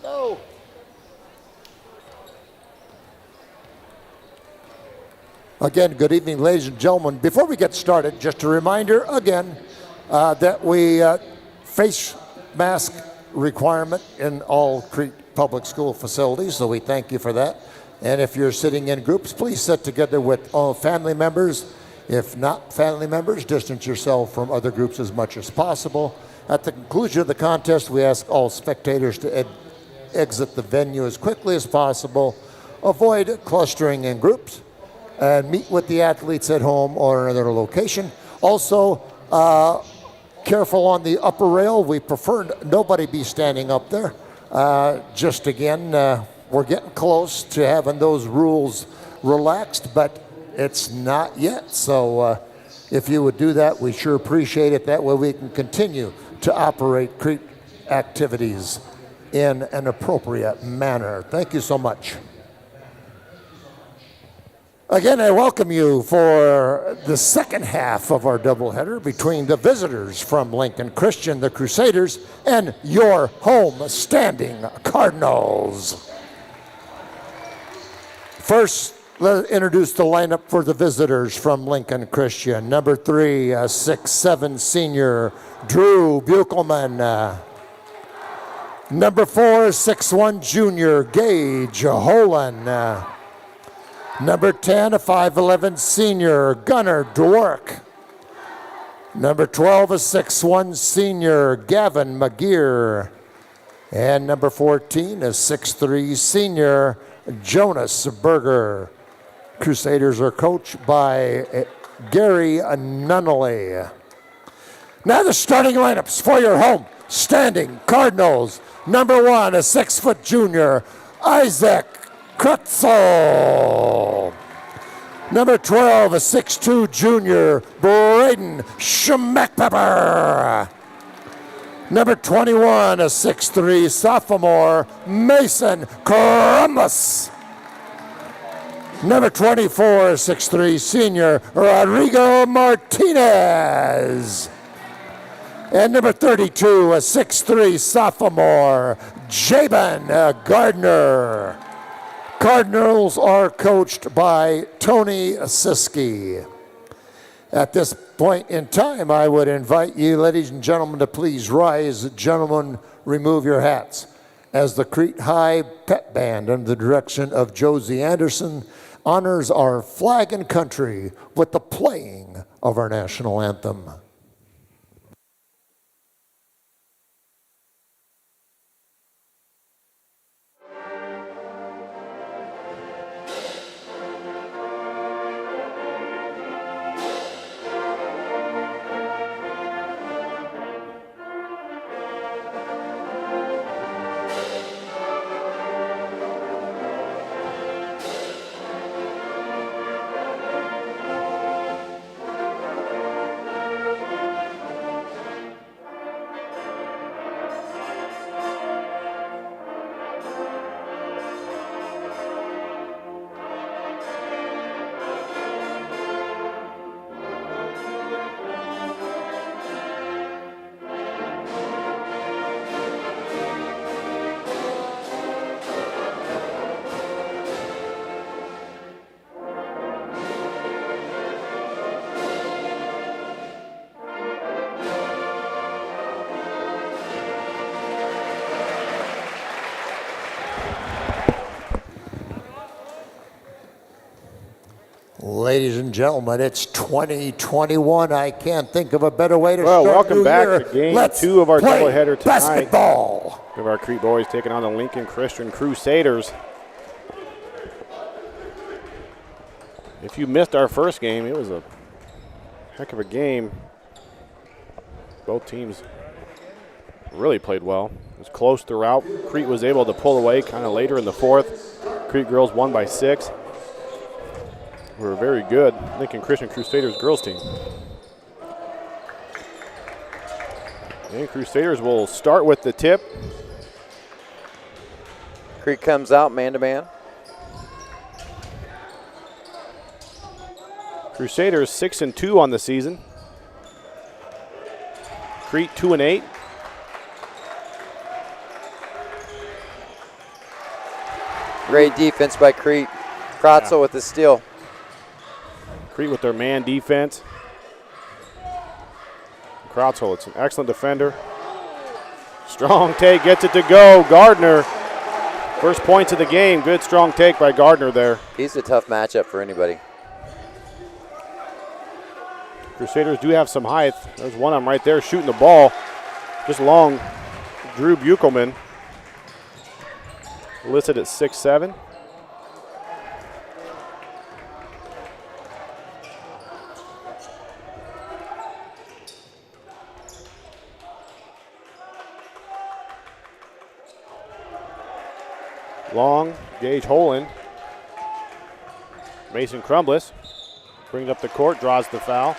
Go. Again, good evening, ladies and gentlemen. Before we get started, just a reminder again that we face mask requirement in all Crete public school facilities, so we thank you for that. And if you're sitting in groups, please sit together with all family members. If not family members, distance yourself from other groups as much as possible. At the conclusion of the contest, we ask all spectators to exit the venue as quickly as possible, avoid clustering in groups, and meet with the athletes at home or another location. Also, careful on the upper rail. We prefer nobody be standing up there. Just again, we're getting close to having those rules relaxed, but it's not yet. So if you would do that, we sure appreciate it. That way we can continue to operate Crete activities in an appropriate manner. Thank you so much. Again, I welcome you for the second half of our doubleheader between the visitors from Lincoln Christian, the Crusaders, and your home-standing Cardinals. First, let's introduce the lineup for the visitors from Lincoln Christian. Number 3, 6'7" senior Drew Buchelman. Number 4, 6'1" junior Gage Holan. Number 10, a 5'11" senior, Gunnar Dwork. Number 12, a 6'1" senior, Gavin McGear. And number 14, a 6'3" senior, Jonas Berger. Crusaders are coached by Gary Nunnally. Now the starting lineups for your home standing Cardinals. Number 1, a 6' junior, Isaac Krutzel. Number 12, a 6'2" junior, Braden Schmeckpepper. Number 21, a 6'3" sophomore, Mason Crumless. Number 24, a 6'3" senior, Rodrigo Martinez. And number 32, a 6'3" sophomore, Jabin Gardner. Cardinals are coached by Tony Siski. At this point in time, I would invite you, ladies and gentlemen, to please rise. Gentlemen, remove your hats. As the Crete High Pep Band, under the direction of Josie Anderson, honors our flag and country with the playing of our national anthem. Ladies and gentlemen, it's 2021. I can't think of a better way to start welcome back year. to game Let's 2 of our doubleheader tonight. Basketball. We have our Crete boys taking on the Lincoln Christian Crusaders. If you missed our first game, it was a heck of a game. Both teams really played well. It was close throughout. Crete was able to pull away kind of later in the fourth. Crete girls won by 6. We're a very good Lincoln Christian Crusaders girls team. And Crusaders will start with the tip. Crete comes out man-to-man. Crusaders 6-2 on the season. Crete 2-8. Great defense by Crete. Kratzel with the steal. Crete with their man defense. Kratzel, it's an excellent defender. Strong take, gets it to go. Gardner, first points of the game. Good strong take by Gardner there. He's a tough matchup for anybody. Crusaders do have some height. There's one of them right there shooting the ball. Just long. Drew Buchelman, listed at 6'7". Long, Gage Holland. Mason Crumbliss brings up the court, draws the foul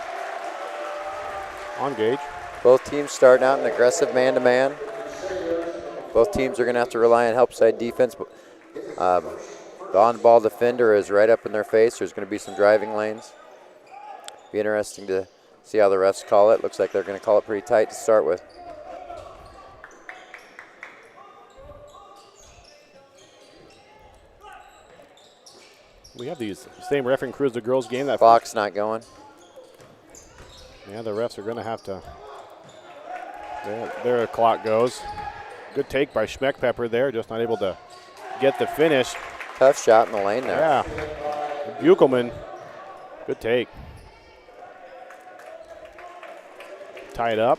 on Gage. Both teams starting out an aggressive man-to-man. Both teams are going to have to rely on help side defense. The on-ball defender is right up in their face. There's going to be some driving lanes. Be interesting to see how the refs call it. Looks like they're going to call it pretty tight to start with. We have these same refereeing crews the girls game. That Clock's not going. Yeah, the refs are going to have to. There the clock goes. Good take by Schmeckpepper there, just not able to get the finish. Tough shot in the lane there. Yeah. Buchelman, good take. Tie it up.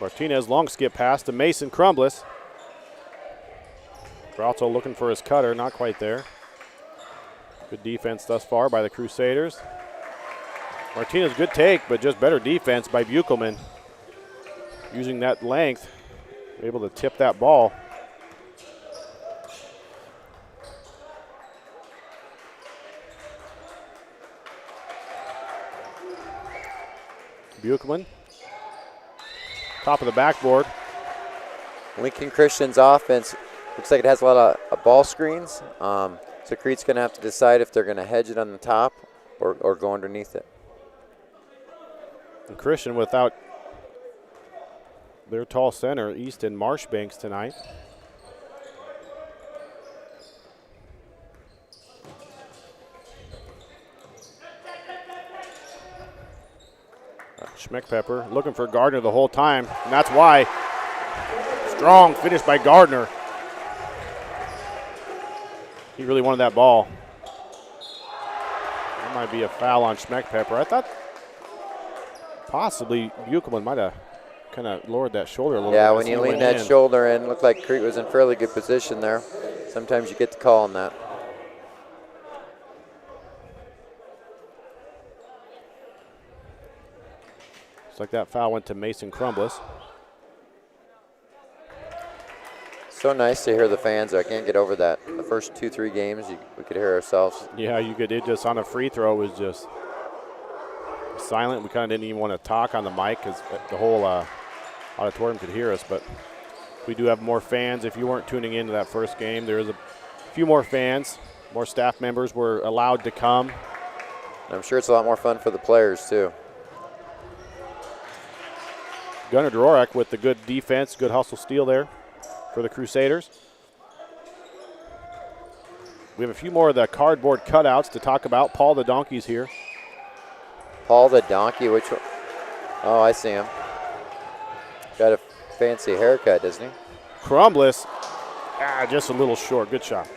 Martinez, long skip pass to Mason Crumbliss. Kratzel looking for his cutter, not quite there. Good defense thus far by the Crusaders. Martinez, good take, but just better defense by Buchelman. Using that length, able to tip that ball. Buchelman. Top of the backboard. Lincoln Christian's offense looks like it has a lot of ball screens. So Crete's going to have to decide if they're going to hedge it on the top or go underneath it. And Christian without their tall center, Easton Marshbanks tonight. Schmeckpepper looking for Gardner the whole time, and that's why. Strong finish by Gardner. He really wanted that ball. That might be a foul on Schmeckpepper. I thought possibly Buchelman might have kind of lowered that shoulder a little bit. Yeah, when you lean that shoulder in, looked like Crete was in fairly good position there. Sometimes you get the call on that. Looks like that foul went to Mason Crumbliss. So nice to hear the fans. I can't get over that. The first 2-3 games, we could hear ourselves. Yeah, you could. It just on a free throw was just silent. We kind of didn't even want to talk on the mic because the whole auditorium could hear us. But we do have more fans. If you weren't tuning into that first game, there is a few more fans. More staff members were allowed to come. And I'm sure it's a lot more fun for the players too. Gunnar Dvorak with the good defense, good hustle steal there for the Crusaders. We have a few more of the cardboard cutouts to talk about. Paul the Donkey's here. Paul the Donkey, which one? Oh, I see him. Got a fancy haircut, doesn't he? Crumbliss, just a little short. Good shot.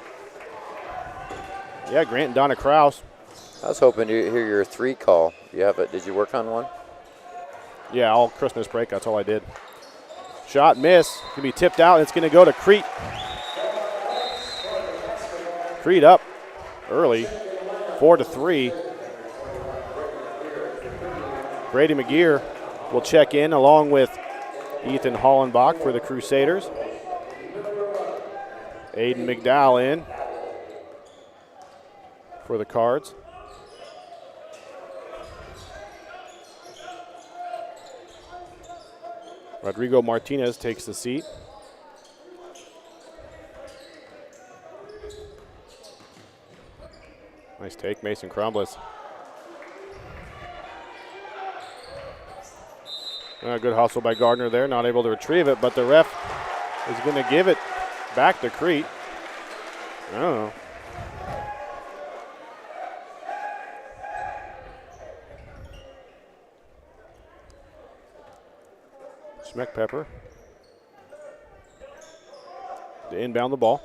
Yeah, Grant and Donna Kraus. I was hoping to hear your 3 call. You have it? Did you work on one? Yeah, all Christmas break, that's all I did. Shot miss, can be tipped out, and it's going to go to Crete. Crete up early, 4-3. Brady McGear will check in along with Ethan Hollenbach for the Crusaders. Aiden McDowell in for the Cards. Rodrigo Martinez takes the seat. Nice Nice take, Mason Crumbliss. Good hustle by Gardner there, not able to retrieve it, but the ref is going to give it back to Crete. I don't know. Schmeckpepper to inbound the ball.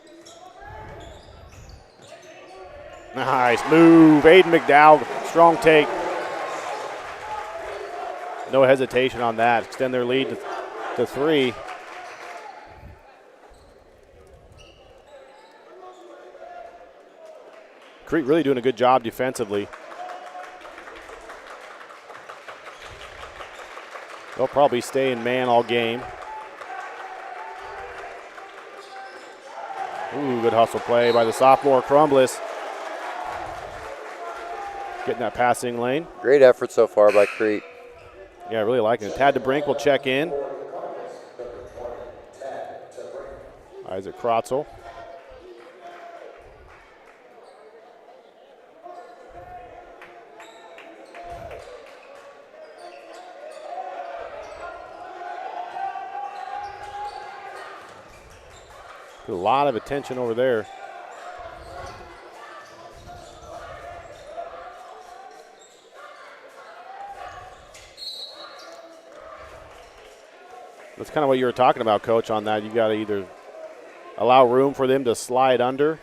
Nice move. Aiden McDowell, strong take. No hesitation on that. Extend their lead to 3. Crete really doing a good job defensively. They'll probably stay in man all game. Ooh, good hustle play by the sophomore Crumbliss. Getting that passing lane. Great effort so far by Crete. Yeah, I really like it. Tad DeBrink will check in. Isaac Krotzel. A lot of attention over there. That's kind of what you were talking about, Coach, on that. You got to either allow room for them to slide under,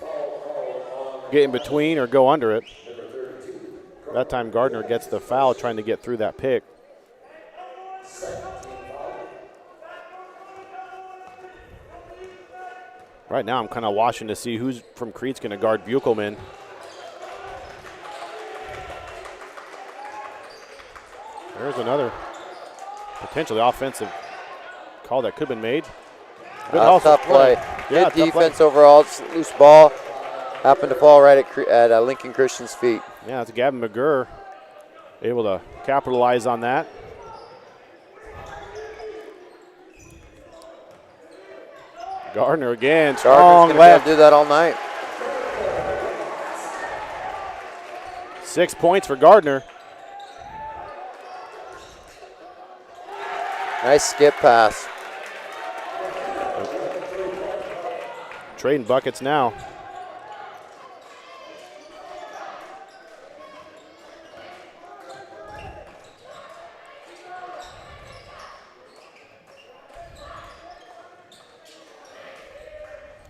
get in between, or go under it. That time Gardner gets the foul trying to get through that pick. Right now I'm kind of watching to see who's from Crete's going to guard Buchelman. There's another potentially offensive call that could have been made. Good Tough play. Yeah, Good defense overall. It's a loose ball. Happened to fall right at Lincoln Christian's feet. Yeah, it's Gavin McGurr able to capitalize on that. Gardner again, strong Gardner's left. gonna do that all night. 6 points for Gardner. Nice skip pass. Trading buckets now.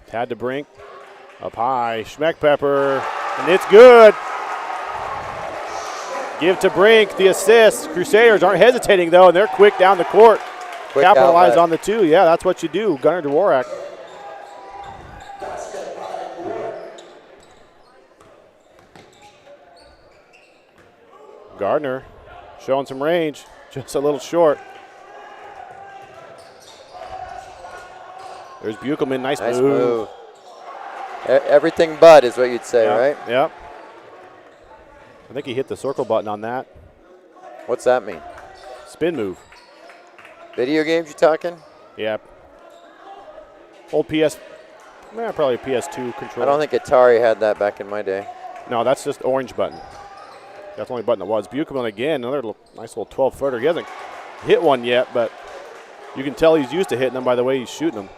Tad DeBrink up high. Schmeckpepper, and it's good. Give to Brink the assist. Crusaders aren't hesitating, though, and they're quick down the court. Quick Capitalize outlet. on the 2. Yeah, that's what you do. Gunnar Dvorak. Gardner showing some range, just a little short. There's Buchelman, nice move. Everything but is what you'd say, Yep, right? Yep. I think he hit the circle button on that. What's that mean? Spin move. Video games you talking? Yeah. Old PS, probably PS2 controller. I don't think Atari had that back in my day. No, that's just orange button. That's the only button that was. Buchelman again, another nice little 12-footer. He hasn't hit one yet, but you can tell he's used to hitting them by the way he's shooting them.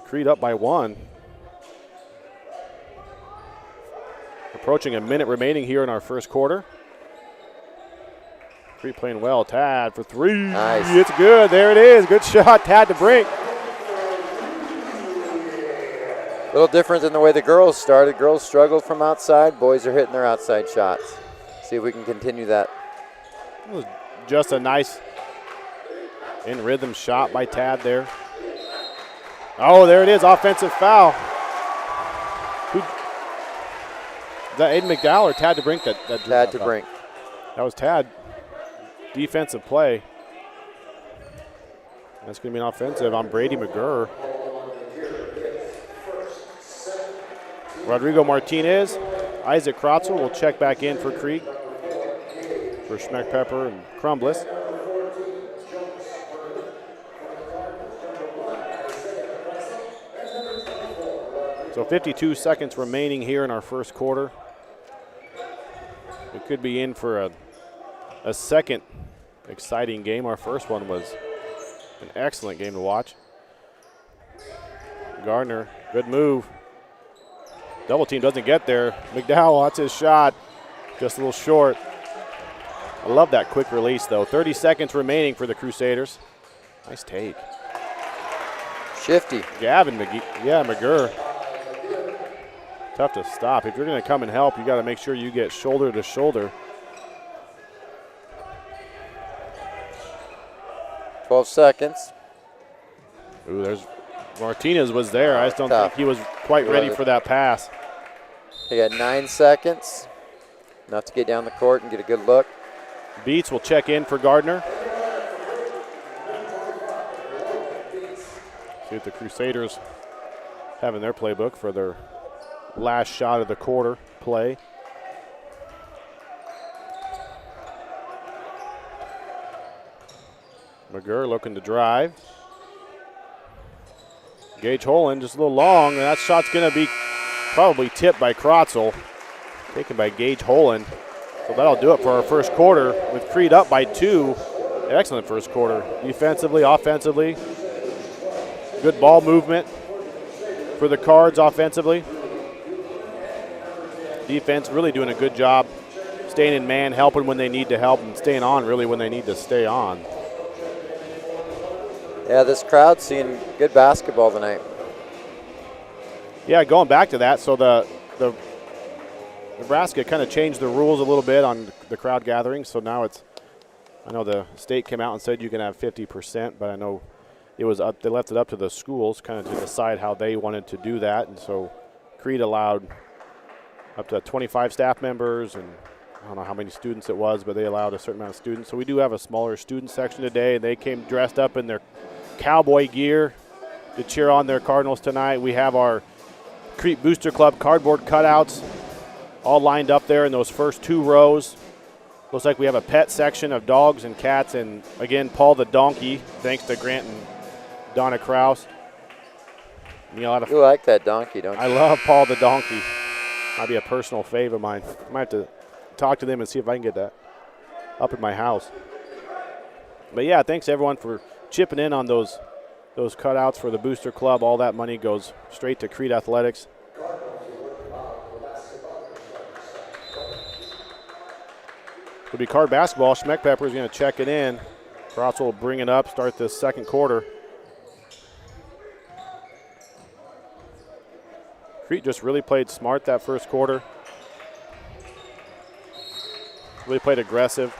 Crete up by 1. Approaching a minute remaining here in our first quarter. Crete playing well. Tad for 3. Nice. It's good. There it is. Good shot. Tad DeBrink. A little different than the way the girls started. Girls struggled from outside. Boys are hitting their outside shots. See if we can continue that. It was just a nice in-rhythm shot by Tad there. Oh, there it is. Offensive foul. Is that Aiden McDowell or Tad DeBrink? Tad DeBrink. That was Tad. Defensive play. That's going to be an offensive on Brady McGurr. Rodrigo Martinez. Isaac Krotzel will check back in for Crete. For Schmeckpepper and Crumbliss. So 52 seconds remaining here in our first quarter. We could be in for a second exciting game. Our first one was an excellent game to watch. Gardner, good move. Double team doesn't get there. McDowell, that's his shot. Just a little short. I love that quick release, though. 30 seconds remaining for the Crusaders. Nice take. Shifty. Gavin McGee, yeah, McGurr. Tough to stop. If you're going to come and help, you got to make sure you get shoulder to shoulder. 12 seconds. Ooh, there's Martinez was there. I just don't think he was quite ready for that pass. They got 9 seconds. Enough to get down the court and get a good look. Beats will check in for Gardner. See if the Crusaders have in their playbook for their last shot of the quarter play. McGurr looking to drive. Gage Holen just a little long, and that shot's going to be probably tipped by Krotzel. Taken by Gage Holen. So that'll do it for our first quarter with Crete up by 2. Excellent first quarter. Defensively, offensively. Good ball movement for the Cards offensively. Defense really doing a good job staying in man, helping when they need to help, and staying on really when they need to stay on. Yeah, this crowd's seeing good basketball tonight. Yeah, going back to that, so the Nebraska kind of changed the rules a little bit on the crowd gatherings, so now it's, I know the state came out and said you can have 50%, but I know it was up, they left it up to the schools kind of to decide how they wanted to do that, and so Crete allowed up to 25 staff members, and I don't know how many students it was, but they allowed a certain amount of students. So we do have a smaller student section today, and they came dressed up in their cowboy gear to cheer on their Cardinals tonight. We have our Crete Booster Club cardboard cutouts all lined up there in those first 2 rows. Looks like we have a pet section of dogs and cats, and again, Paul the Donkey, thanks to Grant and Donna Kraus. You like that donkey, don't you? I love Paul the Donkey. Might be a personal fave of mine. I might have to talk to them and see if I can get that up at my house. But yeah, thanks everyone for chipping in on those cutouts for the Booster Club. All that money goes straight to Crete Athletics. It'll be Card basketball. Schmeckpepper is going to check it in. Krotzel will bring it up, start this second quarter. Crete just really played smart that first quarter. Really played aggressive.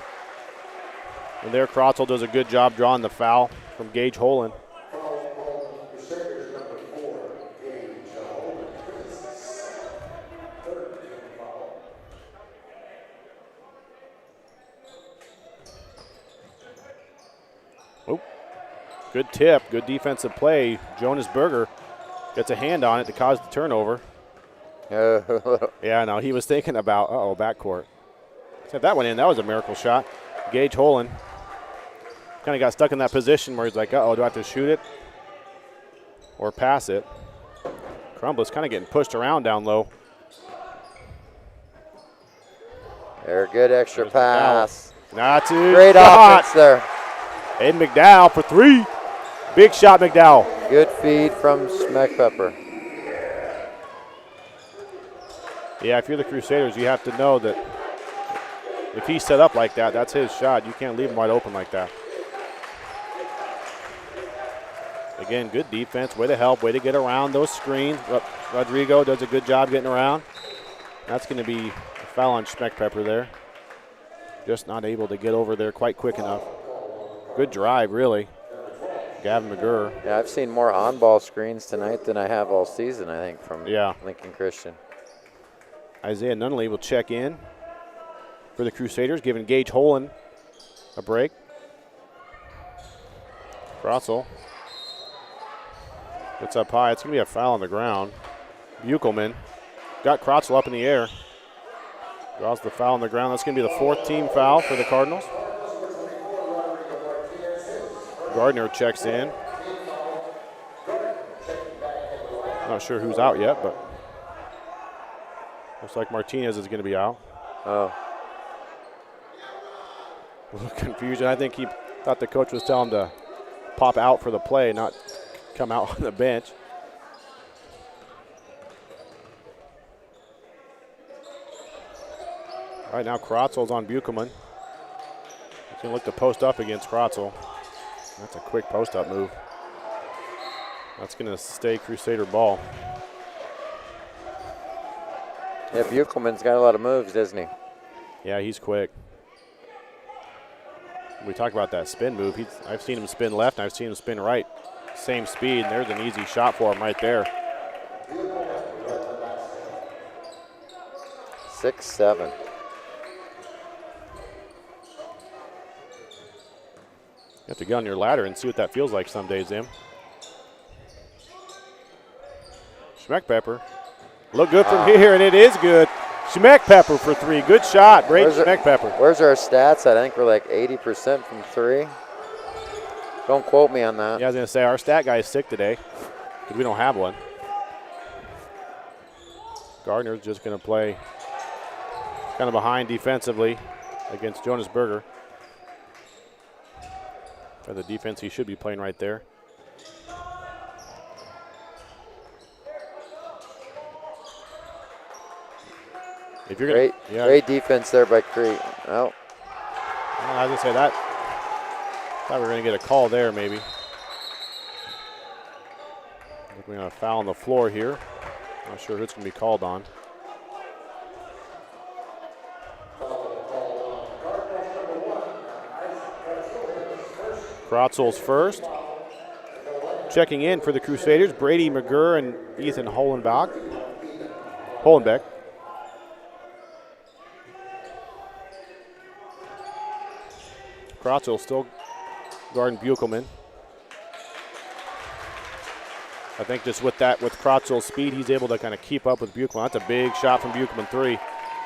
And there Krotzel does a good job drawing the foul from Gage Holen. Oh, good tip, good defensive play. Jonas Berger gets a hand on it to cause the turnover. Yeah, no, he was thinking about, backcourt. If that went in, that was a miracle shot. Gage Holen kind of got stuck in that position where he's like, do I have to shoot it or pass it? Crumblis kind of getting pushed around down low. They're a good extra pass. That's it. Great offense there. Aiden McDowell for 3. Big shot, McDowell. Good feed from Schmeckpepper. Yeah, if you're the Crusaders, you have to know that if he's set up like that, that's his shot. You can't leave him wide open like that. Again, good defense, way to help, way to get around those screens. Rodrigo does a good job getting around. That's going to be a foul on Schmeckpepper there. Just not able to get over there quite quick enough. Good drive, really. Gavin McGurr. Yeah, I've seen more on-ball screens tonight than I have all season, I think, from Lincoln Christian. Isaiah Nunnally will check in for the Crusaders, giving Gage Holen a break. Krotzel gets up high. It's going to be a foul on the ground. Buchelman got Krotzel up in the air. Draws the foul on the ground. That's going to be the 4th team foul for the Cardinals. Gardner checks in. Not sure who's out yet, but looks like Martinez is going to be out. Oh. A little confusion. I think he thought the coach was telling him to pop out for the play, not come out on the bench. All right, now Kratzel's on Buchelman. He's going to look to post up against Kratzel. That's a quick post-up move. That's going to stay Crusader ball. Yeah, Buchelman's got a lot of moves, doesn't he? Yeah, he's quick. We talk about that spin move. I've seen him spin left, and I've seen him spin right. Same speed, and there's an easy shot for him right there. 6-7. You have to get on your ladder and see what that feels like some days, Zim. Schmeckpepper. Look good from here, and it is good. Schmeckpepper for three. Good shot, Braden Schmeckpepper. Where's our stats at? I think we're like 80% from three. Don't quote me on that. Yeah, I was going to say, our stat guy is sick today because we don't have one. Gardner's just going to play kind of behind defensively against Jonas Berger. For the defense, he should be playing right there. If you're Great defense there by Crete. Oh. I was going to say that. Thought we were going to get a call there, maybe. I think we're going to foul on the floor here. Not sure who it's going to be called on. Kratzel's first. Checking in for the Crusaders, Brady McGurr and Ethan Holenbeck. Kratzel still guarding Buchelman. I think just with Kratzel's speed, he's able to kind of keep up with Buchelman. That's a big shot from Buchelman, three.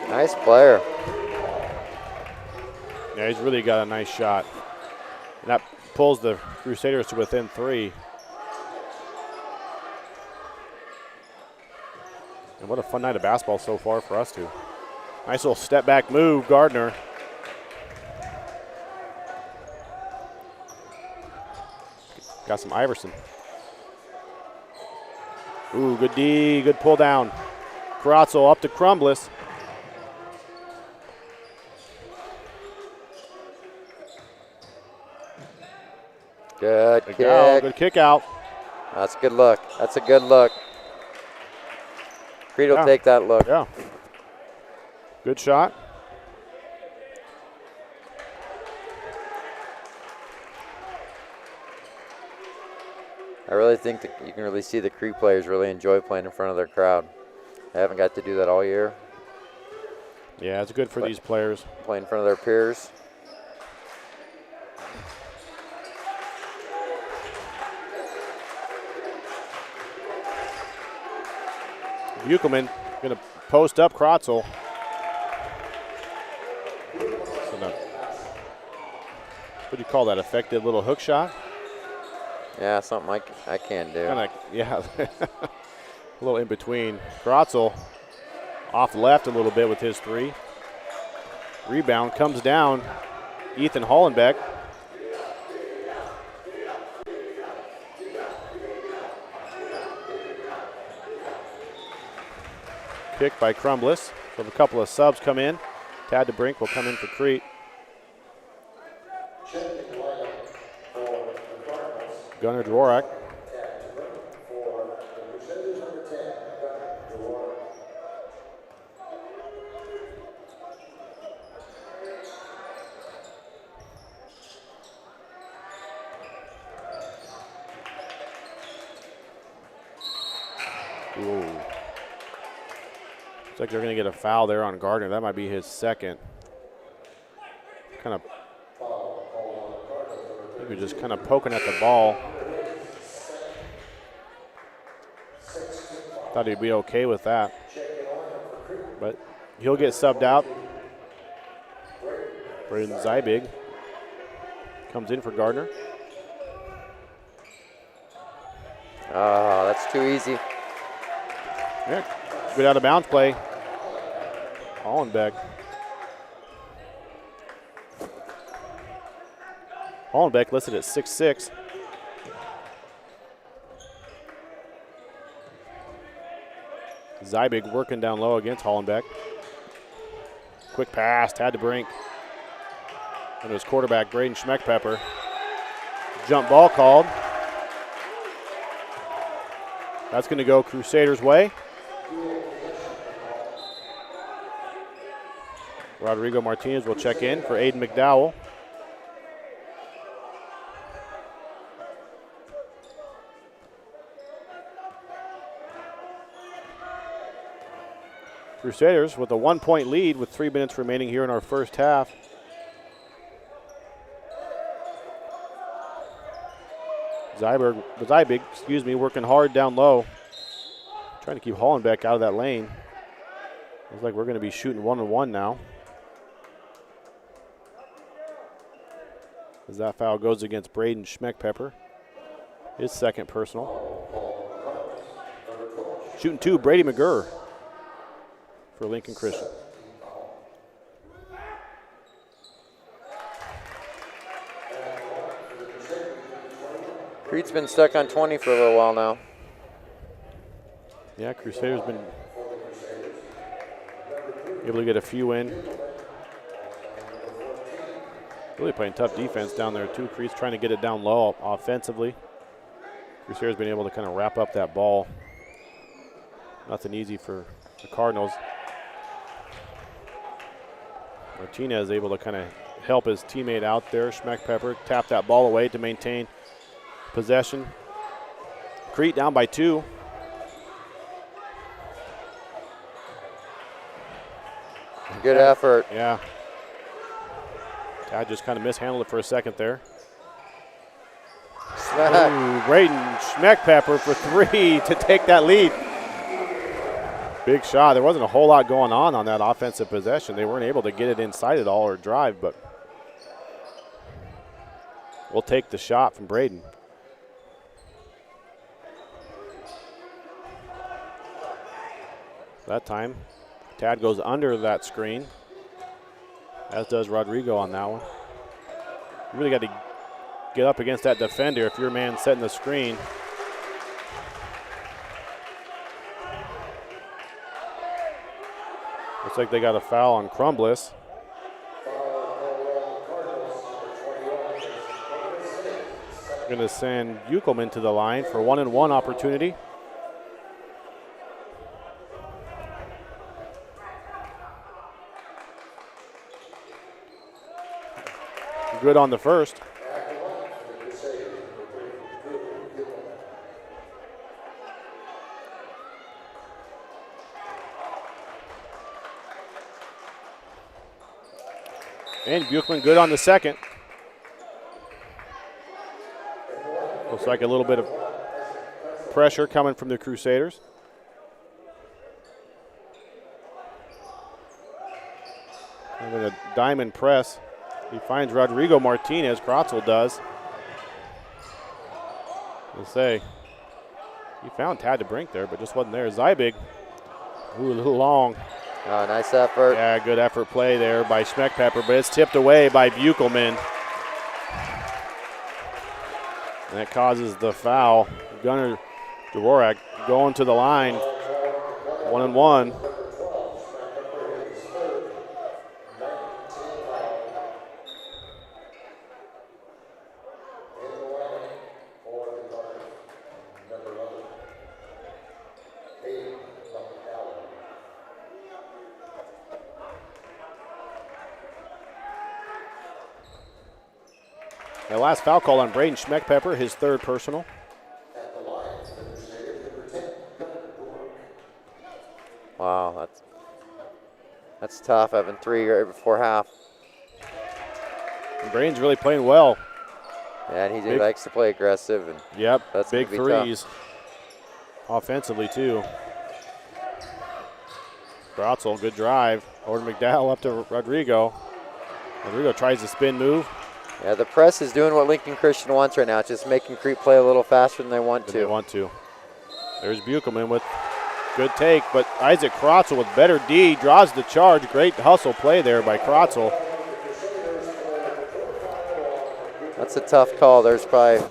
Nice player. Yeah, he's really got a nice shot. And that pulls the Crusaders to within three. And what a fun night of basketball so far for us two. Nice little step back move, Gardner. Got some Iverson. Ooh, good D, good pull down. Kratzel up to Crumbliss. Good kick. Good kick out. That's a good look. That's a good look. Crete will take that look. Yeah. Good shot. I really think that you can really see the Crete players really enjoy playing in front of their crowd. They haven't got to do that all year. Yeah, it's good for these players. Play in front of their peers. Buchelman going to post up Kratzel. What do you call that? Effective little hook shot? Yeah, something I can do. Yeah, a little in between. Kratzel off left a little bit with his three. Rebound comes down. Ethan Holenbeck. Kick by Crumbliss. So a couple of subs come in. Tad DeBrink will come in for Crete. Gunnar Dvorak. Ooh. Looks like they're going to get a foul there on Gardner. That might be his second. I think we're just kind of poking at the ball. Thought he'd be okay with that. But he'll get subbed out. Braden Zybig comes in for Gardner. Oh, that's too easy. Yeah, good out of bounds play. Hollenbeck. Hollenbeck listed at 6'6". Zybig working down low against Hollenbeck. Quick pass, had to brink. And his quarterback, Braden Schmeckpepper. Jump ball called. That's going to go Crusaders' way. Rodrigo Martinez will check in for Aiden McDowell. Crusaders with a 1-point lead with 3 minutes remaining here in our first half. Zybig, working hard down low. Trying to keep Hollenbeck out of that lane. Looks like we're going to be shooting 1-on-1 now. As that foul goes against Braden Schmeckpepper. His second personal. Shooting 2, Brady McGurr for Lincoln Christian. Crete's been stuck on 20 for a little while now. Yeah, Crusaders been able to get a few in. Really playing tough defense down there too. Crete's trying to get it down low offensively. Crusaders been able to kind of wrap up that ball. Nothing easy for the Cardinals. Martinez able to kind of help his teammate out there. Schmeckpepper tapped that ball away to maintain possession. Crete down by 2. Good effort. Yeah. Tad just kind of mishandled it for a second there. Ooh, Braden Schmeckpepper for 3 to take that lead. Big shot. There wasn't a whole lot going on that offensive possession. They weren't able to get it inside at all or drive, but we'll take the shot from Braden. That time, Tad goes under that screen, as does Rodrigo on that one. You really got to get up against that defender if your man's setting the screen. Looks like they got a foul on Crumbliss. Going to send Buchelman to the line for 1-and-1 opportunity. Good on the first. And Buchman good on the second. Looks like a little bit of pressure coming from the Crusaders. And then a diamond press. He finds Rodrigo Martinez. Krotzel does. We'll say he found Tad to brink there, but just wasn't there. Zybig, ooh, a little long. Oh, nice effort. Yeah, good effort play there by Schmeckpepper, but it's tipped away by Buchelman. And that causes the foul. Gunnar Dvorak going to the line. 1-and-1. The last foul call on Braden Schmeckpepper, his third personal. Wow, that's tough, having 3 right before half. And Braden's really playing well. Yeah, and he likes to play aggressive. And yep, that's big threes. Tough. Offensively, too. Krotzel, good drive. Over to McDowell, up to Rodrigo. Rodrigo tries the spin move. Yeah, the press is doing what Lincoln Christian wants right now. It's just making Crete play a little faster than they want to. There's Buchelman with good take, but Isaac Krotzel with better D draws the charge. Great hustle play there by Krotzel. That's a tough call. There's probably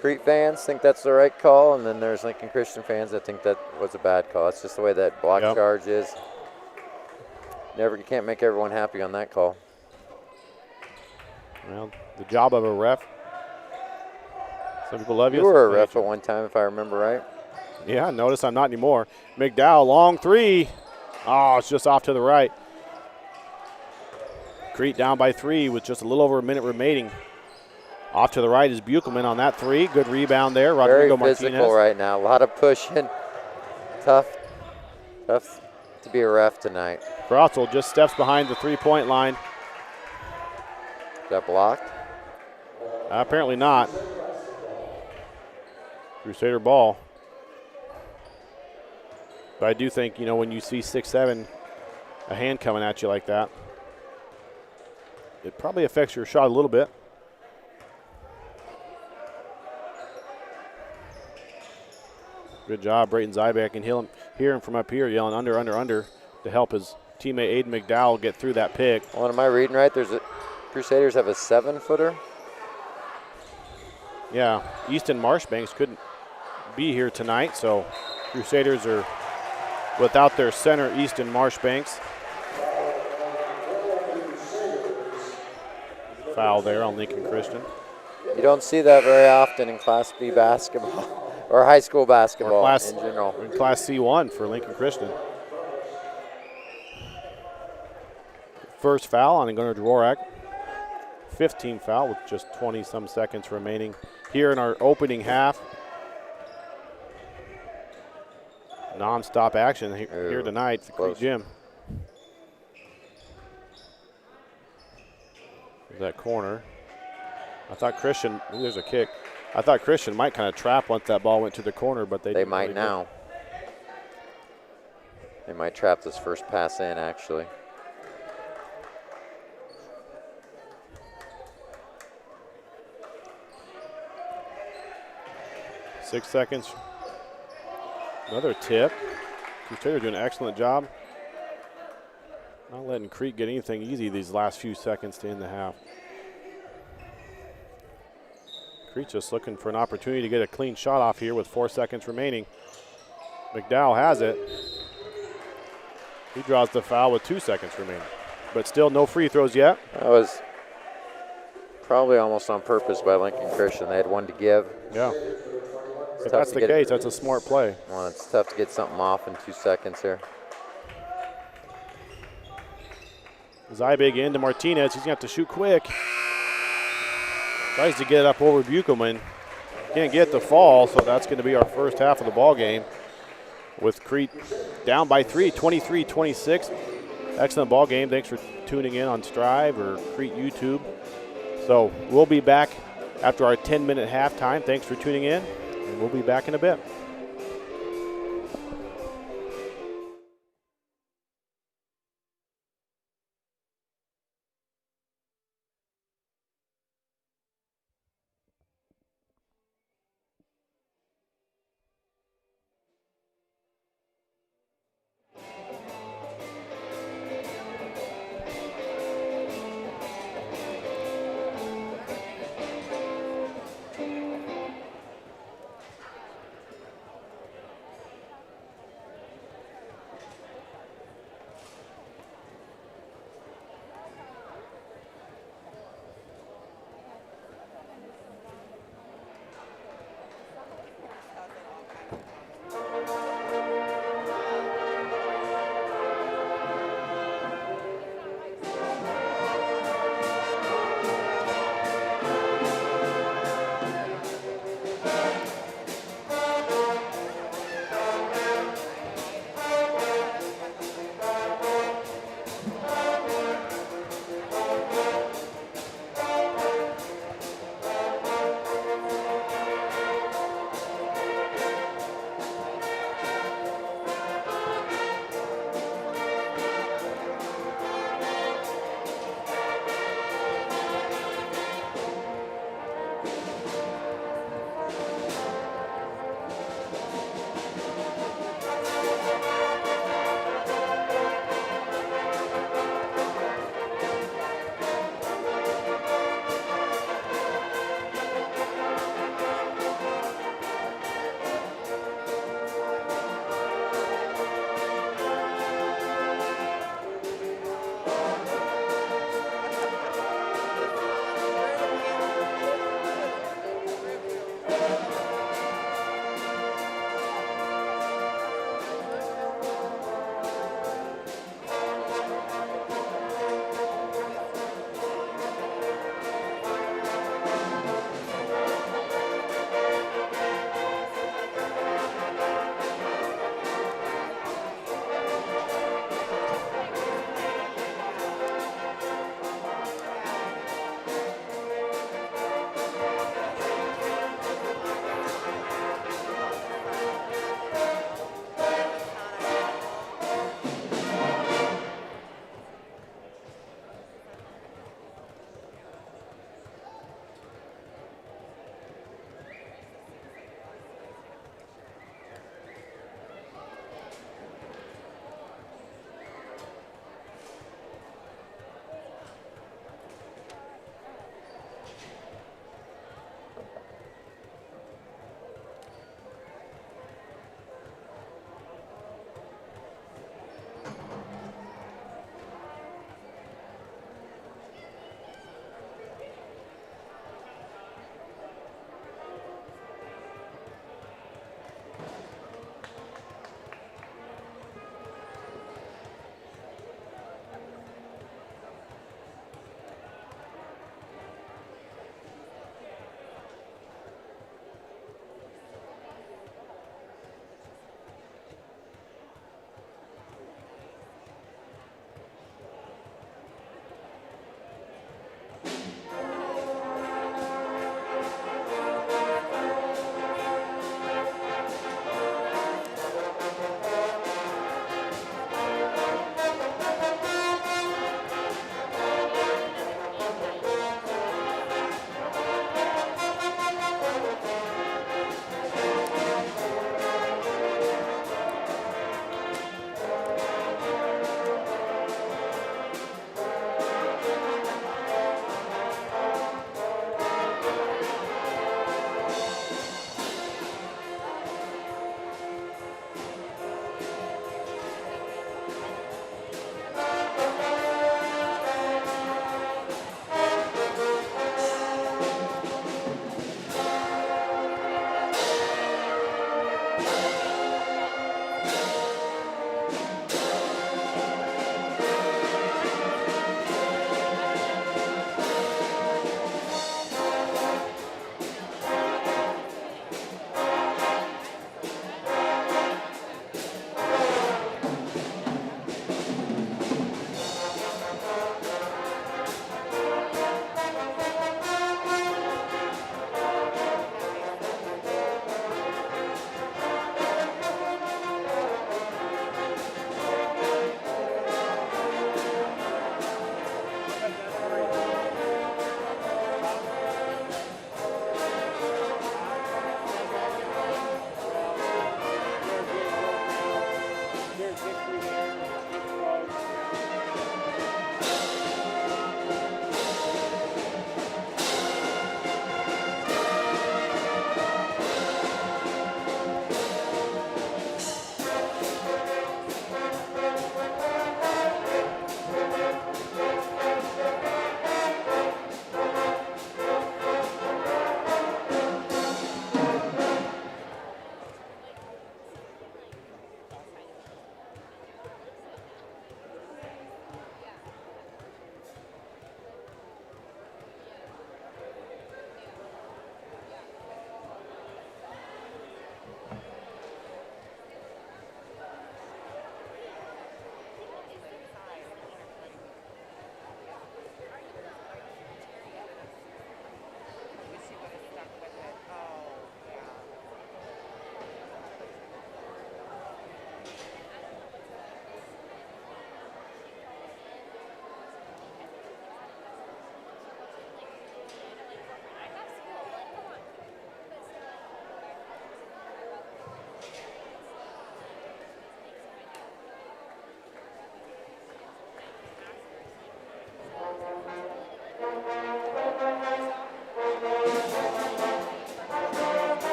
Crete fans think that's the right call, and then there's Lincoln Christian fans that think that was a bad call. That's just the way that block charge is. You can't make everyone happy on that call. Well, the job of a ref. Some people love you. You were a ref at one time, if I remember right. Yeah, notice I'm not anymore. McDowell, long three. Oh, it's just off to the right. Crete down by 3 with just a little over a minute remaining. Off to the right is Buchelman on that 3. Good rebound there. Rodrigo Very physical Martinez. right now. A lot of pushing. Tough to be a ref tonight. Crotzel just steps behind the 3-point line. Is that blocked? Apparently not. Crusader ball. But I do think, when you see 6'7", a hand coming at you like that, it probably affects your shot a little bit. Good job, Brayton Zybeck, and hear him from up here yelling under, under, under to help his teammate Aiden McDowell get through that pick. Well, am I reading right? Crusaders have a 7-footer. Yeah, Easton Marshbanks couldn't be here tonight, so Crusaders are without their center, Easton Marshbanks. Foul there on Lincoln Christian. You don't see that very often in Class B basketball or high school basketball in general. In Class C1 for Lincoln Christian. First foul on Gunnar Dvorak. 15 foul with just 20-some seconds remaining here in our opening half. Non-stop action here tonight at the Crete Gym. That corner. I thought Christian, there's a kick. I thought Christian might kind of trap once that ball went to the corner, but they might really now. They might trap this first pass in, actually. did. 6 seconds. Another tip. Crusader doing an excellent job. Not letting Crete get anything easy these last few seconds to end the half. Crete just looking for an opportunity to get a clean shot off here with 4 seconds remaining. McDowell has it. He draws the foul with 2 seconds remaining. But still no free throws yet. That was probably almost on purpose by Lincoln Christian. They had one to give. Yeah. If that's the case, that's a smart play. Well, it's tough to get something off in 2 seconds here. Zybig into Martinez. He's going to have to shoot quick. Tries to get it up over Buchelman. Can't get the fall, so that's going to be our first half of the ball game with Crete down by 3, 23-26. Excellent ball game. Thanks for tuning in on Strive or Crete YouTube. So we'll be back after our 10-minute halftime. Thanks for tuning in, and we'll be back in a bit.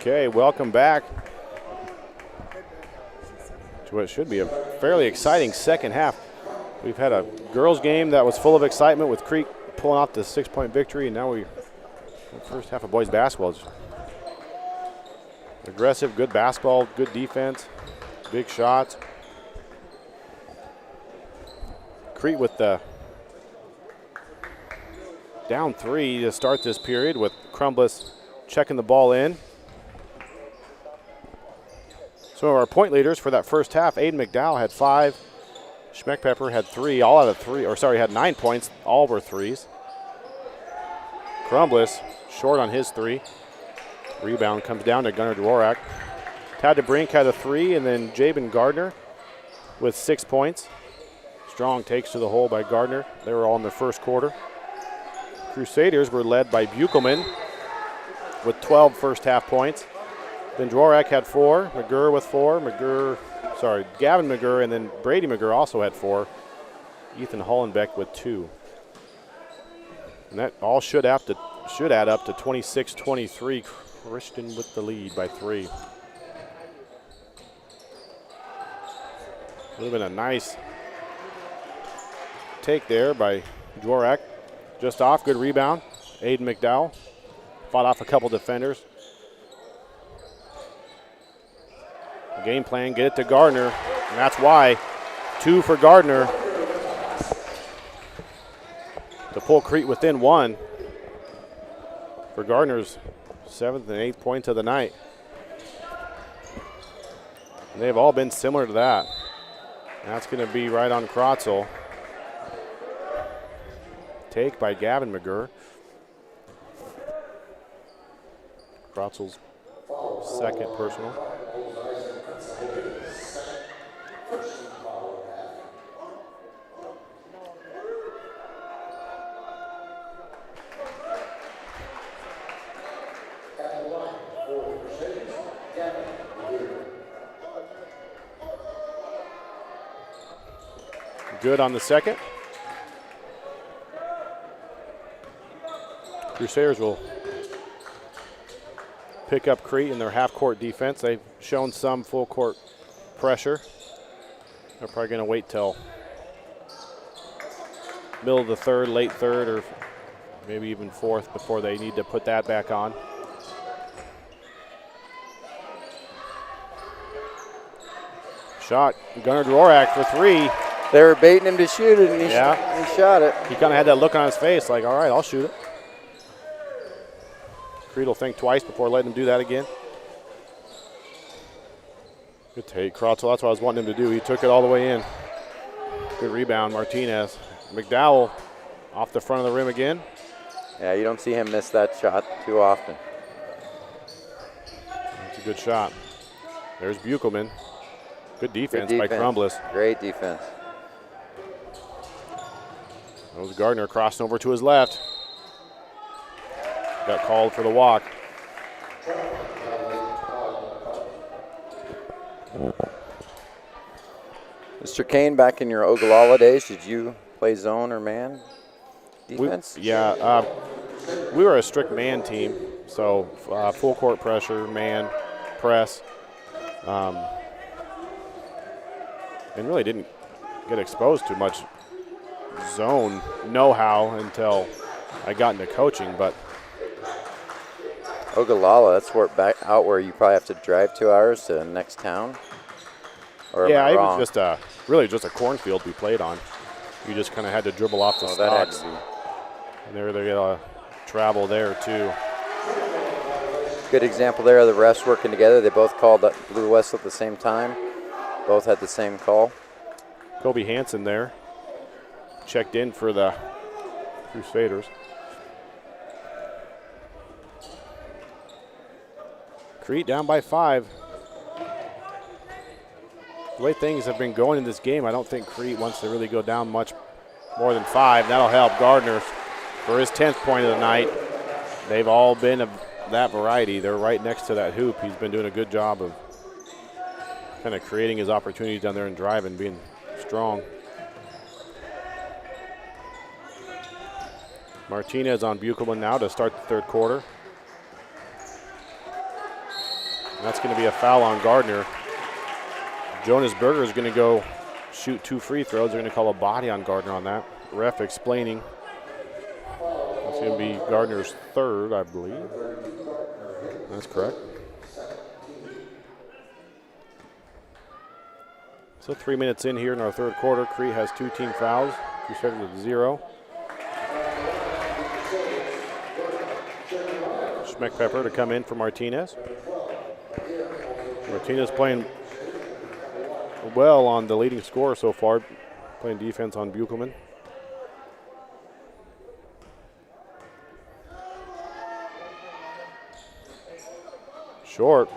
Okay, welcome back to what should be a fairly exciting second half. We've had a girls game that was full of excitement with Crete pulling out the 6-point victory, and now the first half of boys basketball is aggressive, good basketball, good defense, big shots. Crete with the down 3 to start this period with Crumbliss checking the ball in. Some of our point leaders for that first half, Aiden McDowell had 5. Schmeckpepper had 3, all out of 3, or sorry, had 9 points, all were 3s. Crumbliss short on his 3. Rebound comes down to Gunnar Dvorak. Tad DeBrink had a 3, and then Jabin Gardner with 6 points. Strong takes to the hole by Gardner. They were all in the first quarter. Crusaders were led by Buchelman with 12 first half points. Then Dvorak had 4, McGurr with 4, Gavin McGurr, and then Brady McGurr also had 4. Ethan Hollenbeck with 2. And that all should add up to 26-23. Christian with the lead by 3. Would have been a nice take there by Dvorak. Just off, good rebound. Aiden McDowell fought off a couple defenders. Game plan, get it to Gardner, and that's why 2 for Gardner to pull Crete within 1 for Gardner's 7th and 8th points of the night. And they've all been similar to that. That's going to be right on Krotzel. Take by Gavin McGurr. Krotzel's second personal. Good on the second. Crusaders will pick up Crete in their half-court defense. They've shown some full-court pressure. They're probably going to wait till middle of the third, late third, or maybe even fourth before they need to put that back on. Shot, Gunnar Dvorak for 3. They were baiting him to shoot it, and he shot it. He kind of had that look on his face like, all right, I'll shoot it. Crete will think twice before letting him do that again. Good take, Krotzel. That's what I was wanting him to do. He took it all the way in. Good rebound, Martinez. McDowell off the front of the rim again. Yeah, you don't see him miss that shot too often. That's a good shot. There's Buchelman. Good defense by Crumbliss. Great defense. That was Gardner crossing over to his left. Got called for the walk. Mr. Kane, back in your Ogallala days, did you play zone or man defense? We were a strict man team, so full court pressure, man, press, and really didn't get exposed to much zone know-how until I got into coaching, but Ogallala, that's where you probably have to drive 2 hours to the next town? Or yeah, am I it wrong? was just really just a cornfield we played on. You just kind of had to dribble off the stalks. That had to be. And they got travel there too. Good example there of the refs working together. They both called that blue whistle at the same time. Both had the same call. Kobe Hansen there. Checked in for the Crusaders. Crete down by 5. The way things have been going in this game, I don't think Crete wants to really go down much more than 5. That'll help Gardner for his 10th point of the night. They've all been of that variety. They're right next to that hoop. He's been doing a good job of kind of creating his opportunities down there and driving, being strong. Martinez on Buchelman now to start the third quarter. That's going to be a foul on Gardner. Jonas Berger is going to go shoot 2 free throws. They're going to call a body on Gardner on that. Ref explaining. That's going to be Gardner's 3rd, I believe. That's correct. So 3 minutes in here in our 3rd quarter. Crete has 2 team fouls. Crusaders with 0. Schmeckpepper to come in for Martinez. Martinez playing well on the leading scorer so far, playing defense on Buchelman. Short.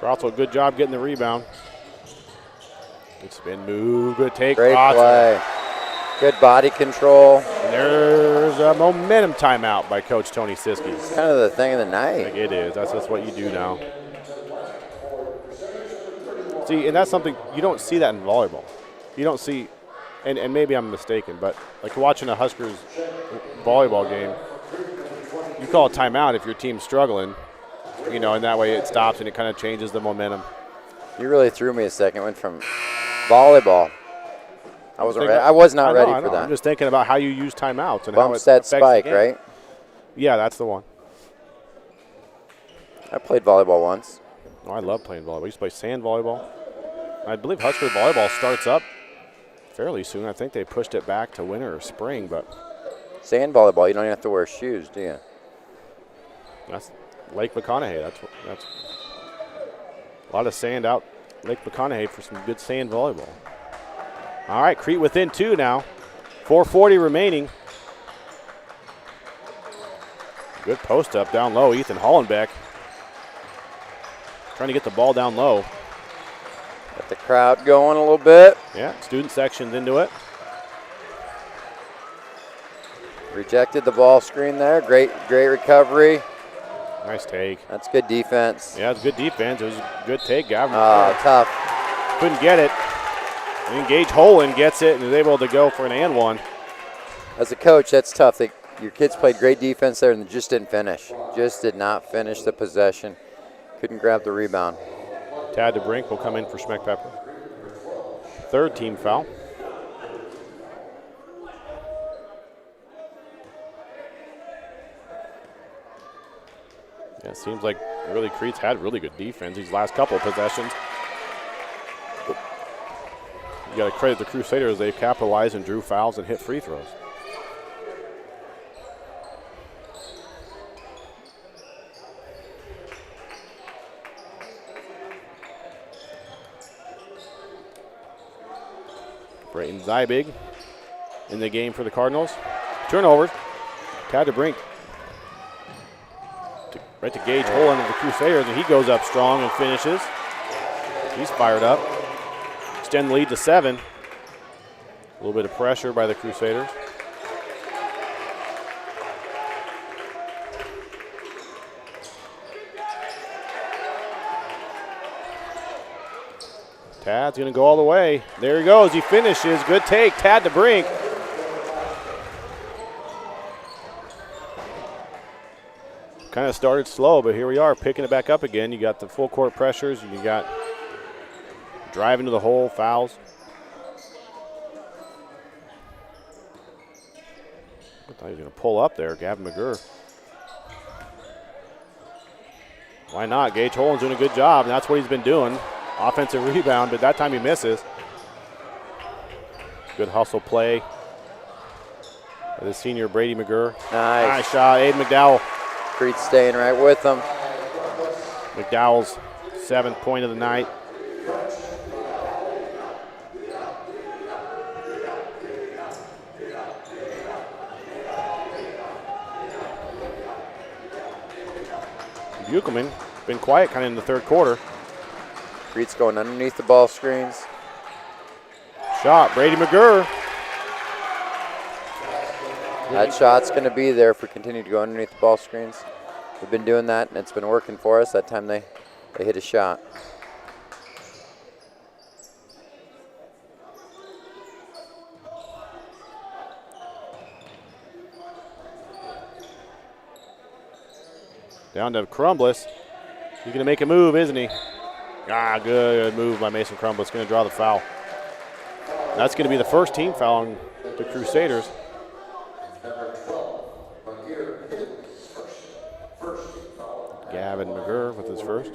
Crotzel, good job getting the rebound. Good spin move, good take. Great Crotzel. play. Good body control. And there's a momentum timeout by Coach Tony Siskey. It's kind of the thing of the night. Like it is. That's just what you do now. See, and that's something you don't see that in volleyball. You don't see, and maybe I'm mistaken, but like watching a Huskers volleyball game, you call a timeout if your team's struggling, you know, and that way it stops and it kind of changes the momentum. You really threw me a second. Went from volleyball. I was not ready for that. I'm just thinking about how you use timeouts and Bump how it set affects the spike, game. right? Yeah, that's the one. I played volleyball once. Oh, I love playing volleyball. I used to play sand volleyball. I believe Husker volleyball starts up fairly soon. I think they pushed it back to winter or spring, but Sand volleyball, you don't even have to wear shoes, do you? that's Lake McConaughey. That's a lot of sand out Lake McConaughey for some good sand volleyball. All right, Crete within 2 now. 4:40 remaining. Good post up down low. Ethan Hollenbeck trying to get the ball down low. Got the crowd going a little bit. Yeah, student section's into it. Rejected the ball screen there. Great recovery. Nice take. That's good defense. Yeah, it's good defense. It was a good take, Gavin. Tough. Couldn't get it. And Gage Holen gets it and is able to go for an and one. As a coach, that's tough. Your kids played great defense there and they just didn't finish. Just did not finish the possession. Couldn't grab the rebound. Tad DeBrink will come in for Schmeckpepper. 3rd team foul. Yeah, it seems like really Crete's had really good defense these last couple of possessions. You got to credit the Crusaders. They've capitalized and drew fouls and hit free throws. Brayton Zybig in the game for the Cardinals. Turnovers. Tad DeBrink. Right to Gage Holen of the Crusaders, and he goes up strong and finishes. He's fired up. Extend the lead to 7. A little bit of pressure by the Crusaders. Tad's going to go all the way. There he goes. He finishes. Good take. Tad DeBrink. Kind of started slow, but here we are picking it back up again. You got the full court pressures. You got driving to the hole, fouls. I thought he was going to pull up there, Gavin McGurr. Why not? Gage Holen's doing a good job, and that's what he's been doing. Offensive rebound, but that time he misses. Good hustle play by the senior Brady McGurr. Nice shot, Aiden McDowell. Crete staying right with them. McDowell's 7th point of the night. Buchelman been quiet kind of in the 3rd quarter. Crete's going underneath the ball screens. Shot, Brady McGurr. That shot's going to be there if we continue to go underneath the ball screens. We've been doing that, and it's been working for us. That time they hit a shot. Down to Crumbliss. He's going to make a move, isn't he? Ah, good move by Mason Crumble. It's going to draw the foul. That's going to be the first team foul on the Crusaders. Gavin McGurr with his first.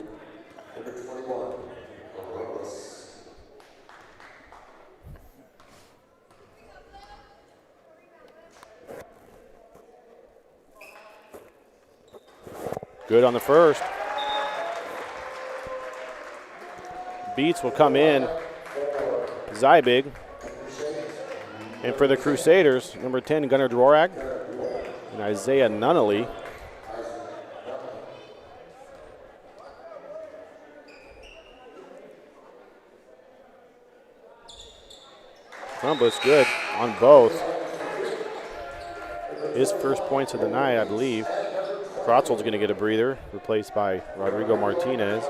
Good on the first. Beats will come in. Zybig. And for the Crusaders, number 10, Gunnar Dvorak and Isaiah Nunnally. Crumbus good on both. His first points of the night, I believe. Krotzel's going to get a breather, replaced by Rodrigo Martinez.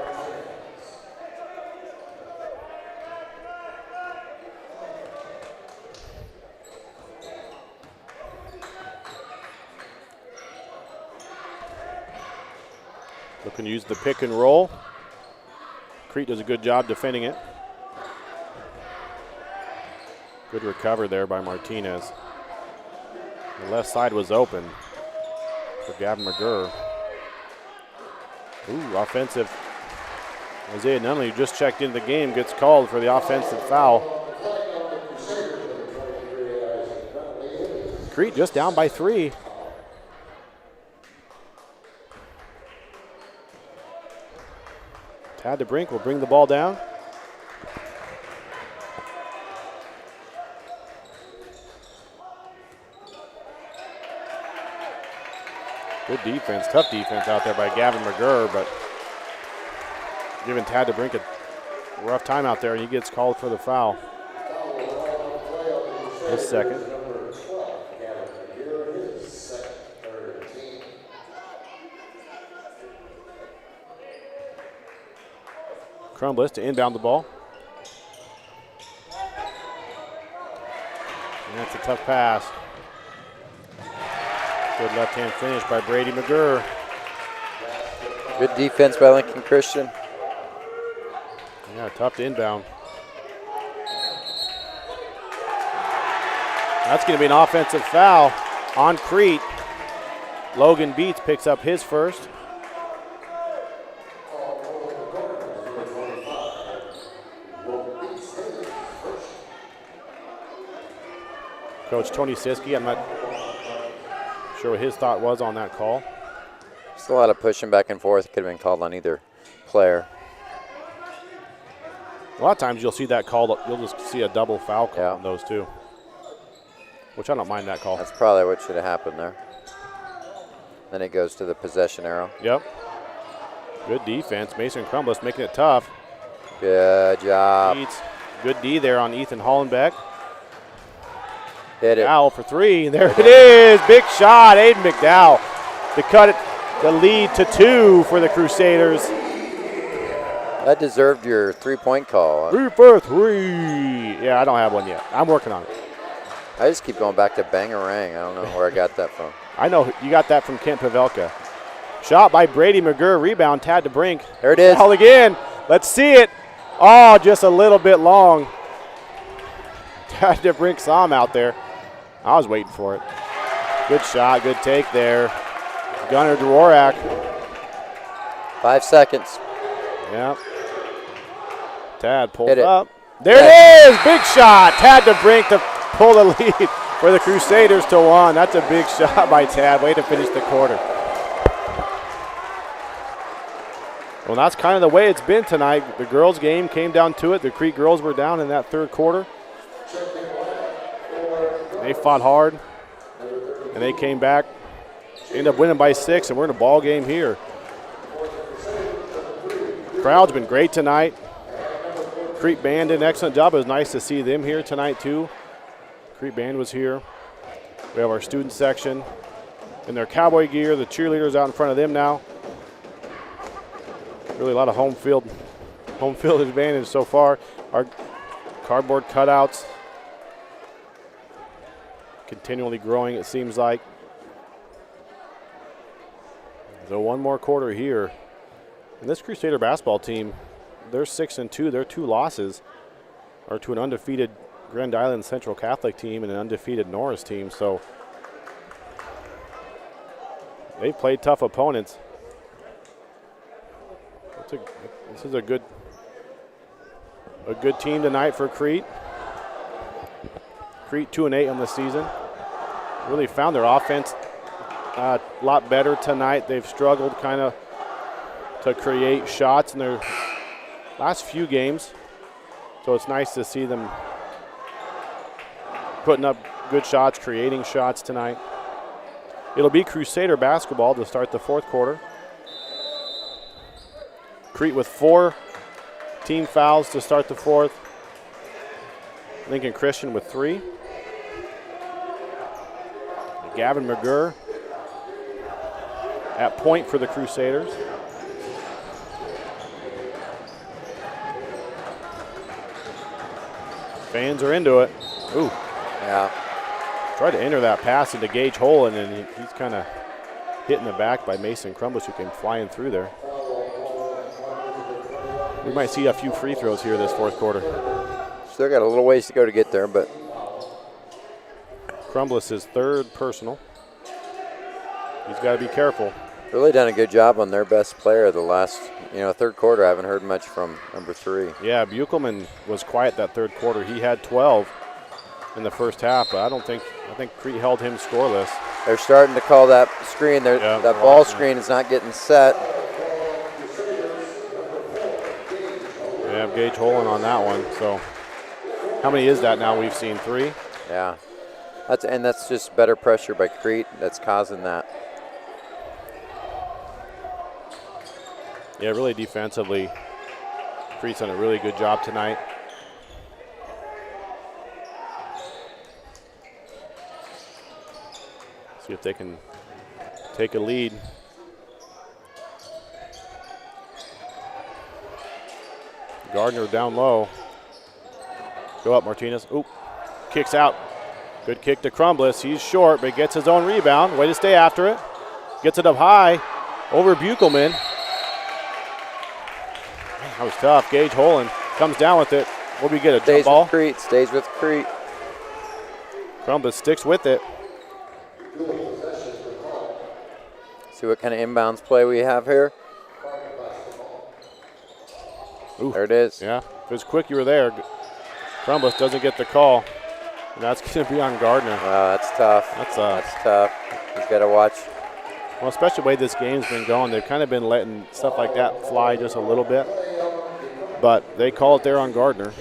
Looking to use the pick and roll. Crete does a good job defending it. Good recover there by Martinez. The left side was open for Gavin McGurr. Ooh, offensive. Isaiah Nunnally, who just checked into the game, gets called for the offensive foul. Crete just down by 3. Tad DeBrink will bring the ball down. Good defense, tough defense out there by Gavin McGurr, but giving Tad DeBrink a rough time out there, and he gets called for the foul. His second. Crumbliss to inbound the ball. And that's a tough pass. Good left-hand finish by Brady McGurr. Good defense by Lincoln Christian. Yeah, tough to inbound. That's going to be an offensive foul on Crete. Logan Beats picks up his first. Coach Tony Siski, I'm not sure what his thought was on that call. Just a lot of pushing back and forth. Could have been called on either player. A lot of times you'll see that call, you'll just see a double foul call on those two, which I don't mind that call. That's probably what should have happened there. Then it goes to the possession arrow. Yep. Good defense. Mason Crumbliss making it tough. Good job. Good D there on Ethan Hollenbeck. Hit it. McDowell for 3. There it is. Big shot. Aiden McDowell to cut it, the lead to 2 for the Crusaders. That deserved your 3-point call. 3 for 3. Yeah, I don't have one yet. I'm working on it. I just keep going back to Bangarang. I don't know where I got that from. I know you got that from Kent Pavelka. Shot by Brady McGurr. Rebound, Tad DeBrink. There it is. Foul again. Let's see it. Oh, just a little bit long. Tad DeBrink saw him out there. I was waiting for it. Good shot, good take there. Gunnar Dvorak. 5 seconds. Yep. Tad pulled Hit it. up. There it is. Big shot. Tad DeBrink to pull the lead for the Crusaders to 1. That's a big shot by Tad. Way to finish the quarter. Well, that's kind of the way it's been tonight. The girls' game came down to it. The Crete girls were down in that third quarter. They fought hard, and they came back, ended up winning by 6, and we're in a ball game here. Crowd's been great tonight. Crete Band did an excellent job. It was nice to see them here tonight, too. Crete Band was here. We have our student section in their cowboy gear. The cheerleaders out in front of them now. Really a lot of home field advantage so far. Our cardboard cutouts continually growing, it seems like. So one more quarter here. And this Crusader basketball team, they're 6-2. Their 2 losses are to an undefeated Grand Island Central Catholic team and an undefeated Norris team. So they've played tough opponents. This is a good team tonight for Crete. Crete 2-8 on the season. Really found their offense a lot better tonight. They've struggled kind of to create shots in their last few games. So it's nice to see them putting up good shots, creating shots tonight. It'll be Crusader basketball to start the 4th quarter. Crete with 4 team fouls to start the 4th. Lincoln Christian with 3. Gavin McGurr at point for the Crusaders. Fans are into it. Ooh. Yeah. Tried to enter that pass into Gage Holland, and he's kind of hit in the back by Mason Crumbliss, who came flying through there. We might see a few free throws here this 4th quarter. Still got a little ways to go to get there, but Crumbliss is 3rd personal. He's got to be careful. really done a good job on their best player the last, 3rd quarter. I haven't heard much from number 3. Yeah, Buchelman was quiet that 3rd quarter. He had 12 in the first half, but I think Crete held him scoreless. They're starting to call that screen. That ball screen is not getting set. Yeah, Gage Holland on that one. So how many is that now? We've seen 3. Yeah. That's just better pressure by Crete that's causing that. Yeah, really defensively, Crete's done a really good job tonight. See if they can take a lead. Gardner down low. Go up, Martinez. Oop, kicks out. Good kick to Crumbliss. He's short, but gets his own rebound. Way to stay after it. Gets it up high over Buchelman. That was tough. Gage Holland comes down with it. What do we get, a jump ball? Stays with Crete. Crumbliss sticks with it. See what kind of inbounds play we have here. Ooh. There it is. Yeah, if it was quick, you were there. Crumbliss doesn't get the call. And that's going to be on Gardner. Wow, that's tough. That's tough. He's got to watch. Well, especially the way this game's been going, they've kind of been letting stuff like that fly just a little bit. But they call it there on Gardner.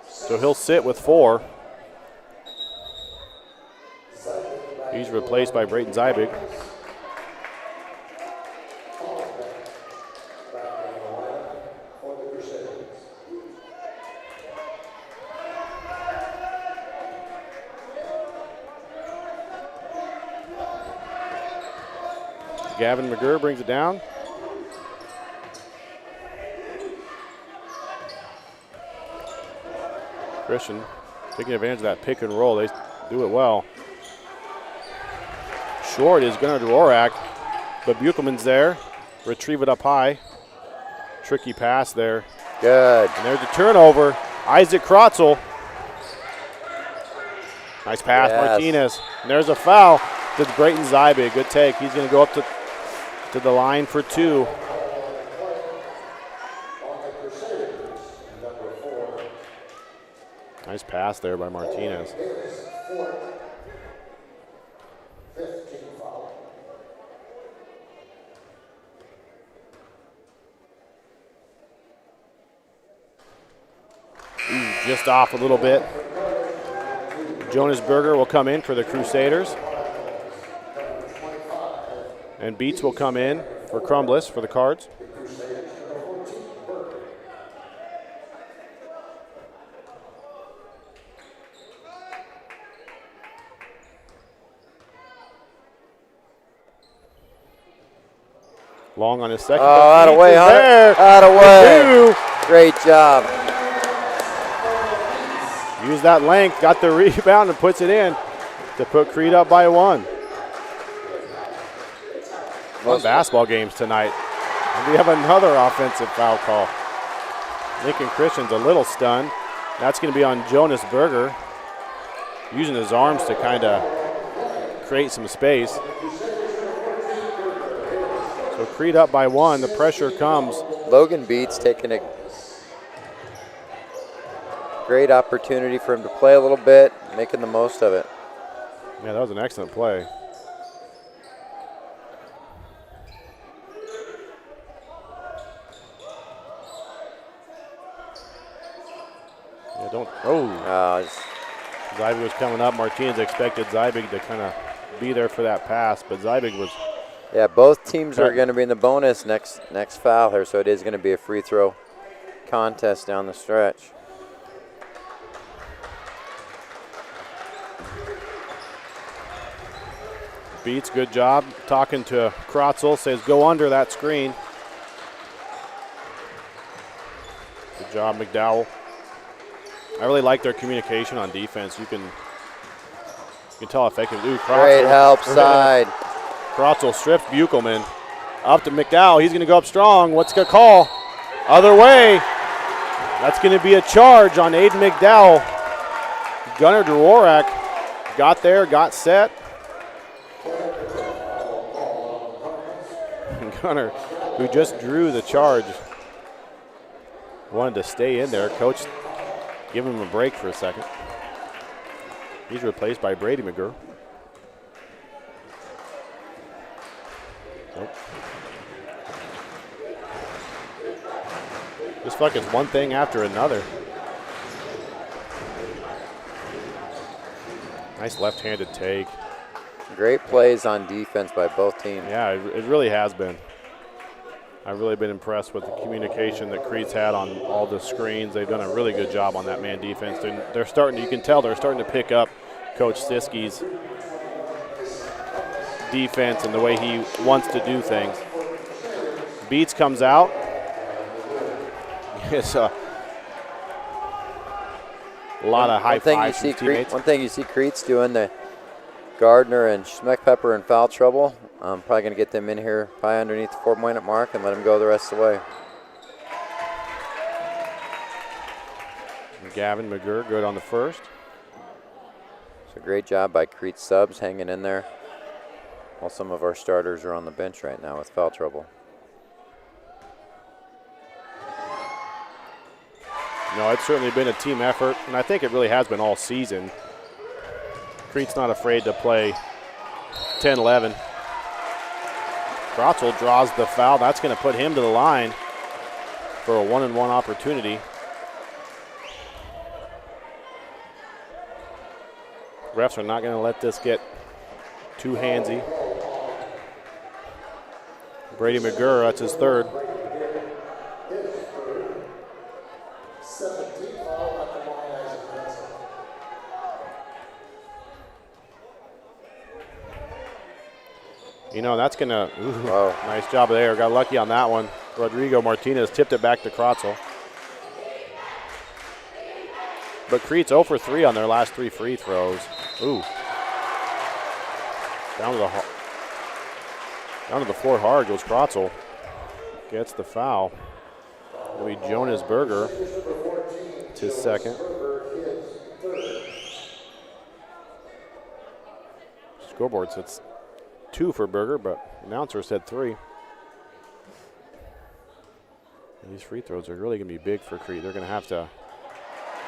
So he'll sit with 4. He's replaced by Brayton Zybig. Gavin McGurr brings it down. Christian taking advantage of that pick and roll. They do it well. Short is Gunnar Dvorak, but Buchelman's there. Retrieve it up high. Tricky pass there. Good. And there's the turnover. Isaac Krotzel. Nice pass, yes. Martinez. And there's a foul to Brayton Zybig. Good take. He's going to go up to the line for 2. Nice pass there by Martinez. Just off a little bit. Jonas Berger will come in for the Crusaders. And Beats will come in for Crumbliss for the Cards. Long on his second. Oh, out of way, Hunter. Out of way. Great job. Use that length, got the rebound and puts it in to put Crete up by 1. fun basketball games tonight. And we have another offensive foul call. Lincoln Christian's a little stunned. That's going to be on Jonas Berger, using his arms to kind of create some space. So Crete up by 1. The pressure comes. Logan Beats taking a great opportunity for him to play a little bit, making the most of it. Yeah, that was an excellent play. Yeah, don't. Oh. Zybig was coming up. Martinez expected Zybig to kind of be there for that pass, but Zybig was. Yeah, both teams are going to be in the bonus next foul here, so it is going to be a free throw contest down the stretch. Beats, good job talking to Krotzel, says go under that screen. Good job, McDowell. I really like their communication on defense. You can tell effective. Ooh, great help side. Krotzel strips Buchelman. Up to McDowell. He's going to go up strong. What's the call? Other way. That's going to be a charge on Aiden McDowell. Gunnar Dvorak got there, got set. Gunnar, who just drew the charge, wanted to stay in there. Coach, give him a break for a second. He's replaced by Brady McGurr. Nope. Just like it's one thing after another. Nice left-handed take. Great plays on defense by both teams. Yeah, it really has been. I've really been impressed with the communication that Crete's had on all the screens. They've done a really good job on that man defense. They're starting, you can tell they're starting to pick up Coach Siski's defense and the way he wants to do things. Beats comes out. It's a lot of high fives from teammates. One thing you see Crete's doing, the Gardner and Schmeckpepper in foul trouble. Probably going to get them in here probably underneath the 4-minute mark and let them go the rest of the way. Gavin McGurr good on the first. It's a great job by Crete subs hanging in there while some of our starters are on the bench right now with foul trouble. No, it's certainly been a team effort, and I think it really has been all season. Crete's not afraid to play 10-11. Krotzel draws the foul. That's going to put him to the line for a 1-and-1 opportunity. Refs are not going to let this get too handsy. Brady McGurr, that's his third. You know, that's going to, nice job there. Got lucky on that one. Rodrigo Martinez tipped it back to Krotzel. But Crete's 0 for 3 on their last 3 free throws. Ooh. Down to the floor hard goes Krotzel. Gets the foul. It'll be Jonas Berger. It's his second. Scoreboard says 2 for Berger, but announcer said 3. And these free throws are really going to be big for Crete. They're going to have to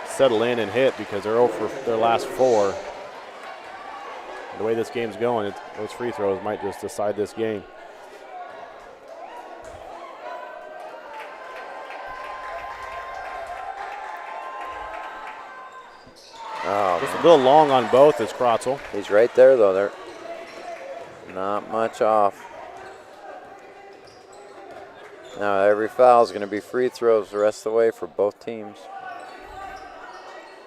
settle in and hit because they're 0 for their last 4. The way this game's going, those free throws might just decide this game. Just a little long on both is Krotzel. He's right there, though. They're not much off. Now every foul is going to be free throws the rest of the way for both teams.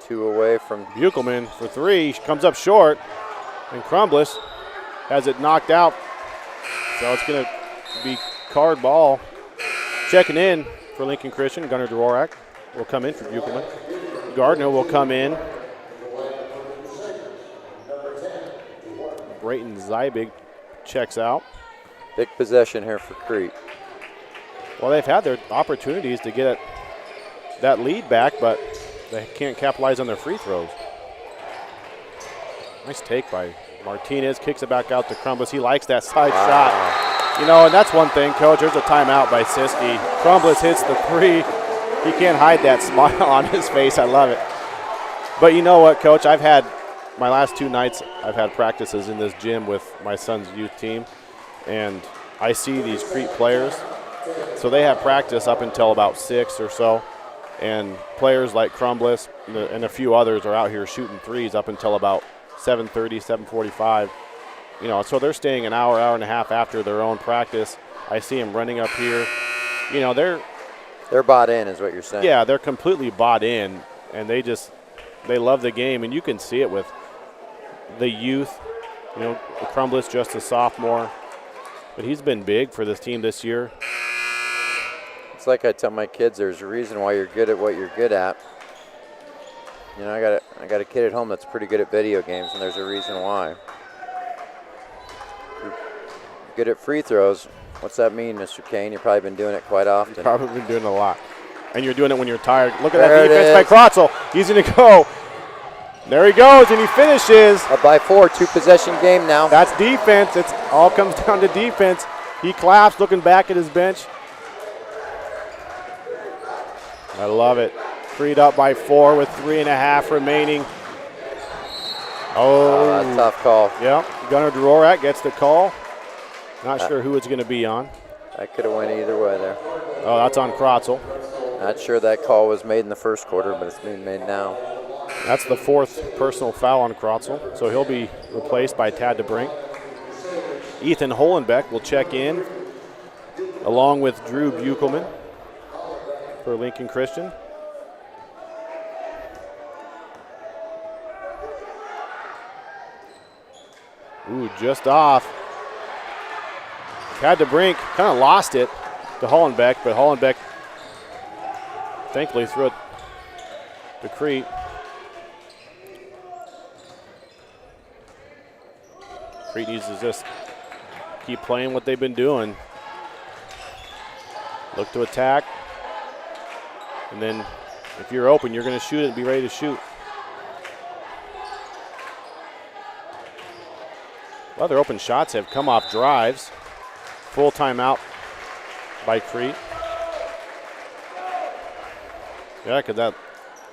2 away from Buchelman for 3. Comes up short. And Crumbliss has it knocked out. So it's going to be card ball. Checking in for Lincoln Christian. Gunnar Dvorak will come in for Buchelman. Gardner will come in. Brayton Zybig checks out. Big possession here for Crete. Well, they've had their opportunities to get that lead back, but they can't capitalize on their free throws. Nice take by Martinez. Kicks it back out to Crumbliss. He likes that side shot. You know, and that's one thing, Coach. There's a timeout by Siski. Crumbliss hits the three. He can't hide that smile on his face. I love it. But you know what, Coach? I've had my last 2 nights, I've had practices in this gym with my son's youth team, and I see these Crete players. So they have practice up until about 6 or so, and players like Crumbliss and a few others are out here shooting threes up until about 7:30, 7:45. You know, so they're staying an hour, hour and a half after their own practice. I see them running up here. You know, they're bought in, is what you're saying. Yeah, they're completely bought in, and they love the game, and you can see it with the youth. You know, Crumbliss just a sophomore, but he's been big for this team this year. It's like I tell my kids, there's a reason why you're good at what you're good at. You know, I got a kid at home that's pretty good at video games, and there's a reason why. You're good at free throws. What's that mean, Mr. Kane? You've probably been doing it quite often. Probably been doing it a lot. And you're doing it when you're tired. Look at There that defense by Krotzel. He's going to go. There he goes, and he finishes. Up by 4, 2-possession game now. That's defense. It all comes down to defense. He claps, looking back at his bench. I love it. Crete up by 4 with 3.5 remaining. Oh, that's a tough call. Yep, Gunnar Dvorak gets the call. Not sure who it's going to be on. That could have went either way there. Oh, that's on Krotzel. Not sure that call was made in the first quarter, but it's being made now. That's the 4th personal foul on Krotzel, so he'll be replaced by Tad DeBrink. Ethan Holenbeck will check in, along with Drew Buchelman for Lincoln Christian. Ooh, just off. Tad DeBrink kind of lost it to Holenbeck, but Holenbeck thankfully threw it to Crete. Crete needs to just keep playing what they've been doing. Look to attack. And then if you're open, you're going to shoot it and be ready to shoot. Well, their open shots have come off drives. Full timeout by Crete. Yeah, because that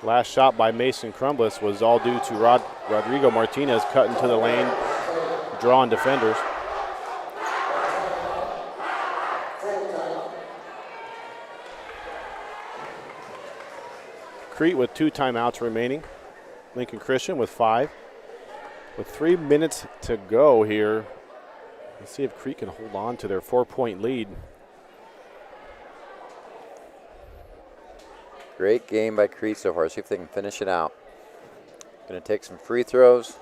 last shot by Mason Crumbliss was all due to Rodrigo Martinez cutting to the lane, drawing defenders. Crete with 2 timeouts remaining. Lincoln Christian with 5. With 3 minutes to go here, let's see if Crete can hold on to their 4-point lead. Great game by Crete so far. See if they can finish it out. Going to take some free throws.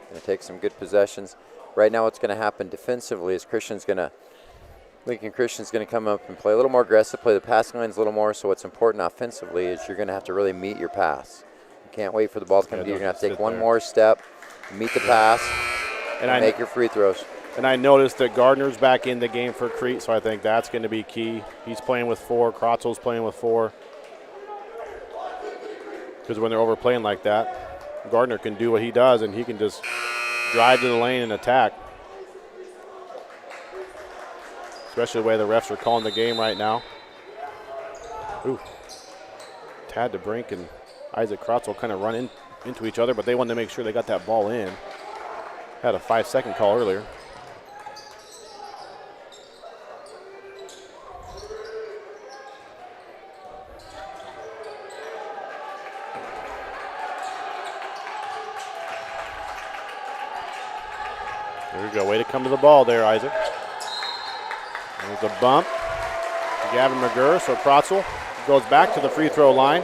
Going to take some good possessions. Right now what's going to happen defensively is Lincoln Christian's going to come up and play a little more aggressive, play the passing lanes a little more. So what's important offensively is you're going to have to really meet your pass. You can't wait for the ball to come to you. You're going to have to take one more step, meet the pass, and make your free throws. And I noticed that Gardner's back in the game for Crete, so I think that's going to be key. He's playing with 4. Krotzel's playing with 4. Because when they're overplaying like that, Gardner can do what he does, and he can just drive to the lane and attack. Especially the way the refs are calling the game right now. Ooh. Tad DeBrink and Isaac Krotzel kind of run into each other, but they wanted to make sure they got that ball in. Had a 5-second call earlier. There we go. Way to come to the ball there, Isaac. There's a bump to Gavin McGurr, so Krotzel goes back to the free throw line.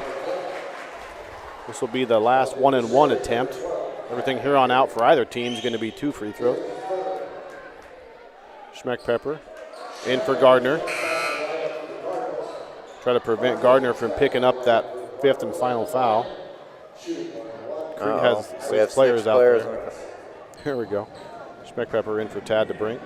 This will be the last 1-and-1 attempt. Everything here on out for either team is going to be 2 free throws. Schmeckpepper in for Gardner. Try to prevent Gardner from picking up that 5th and final foul. Crete has 6 players out there. Here we go. Schmeckpepper in for Tad DeBrink.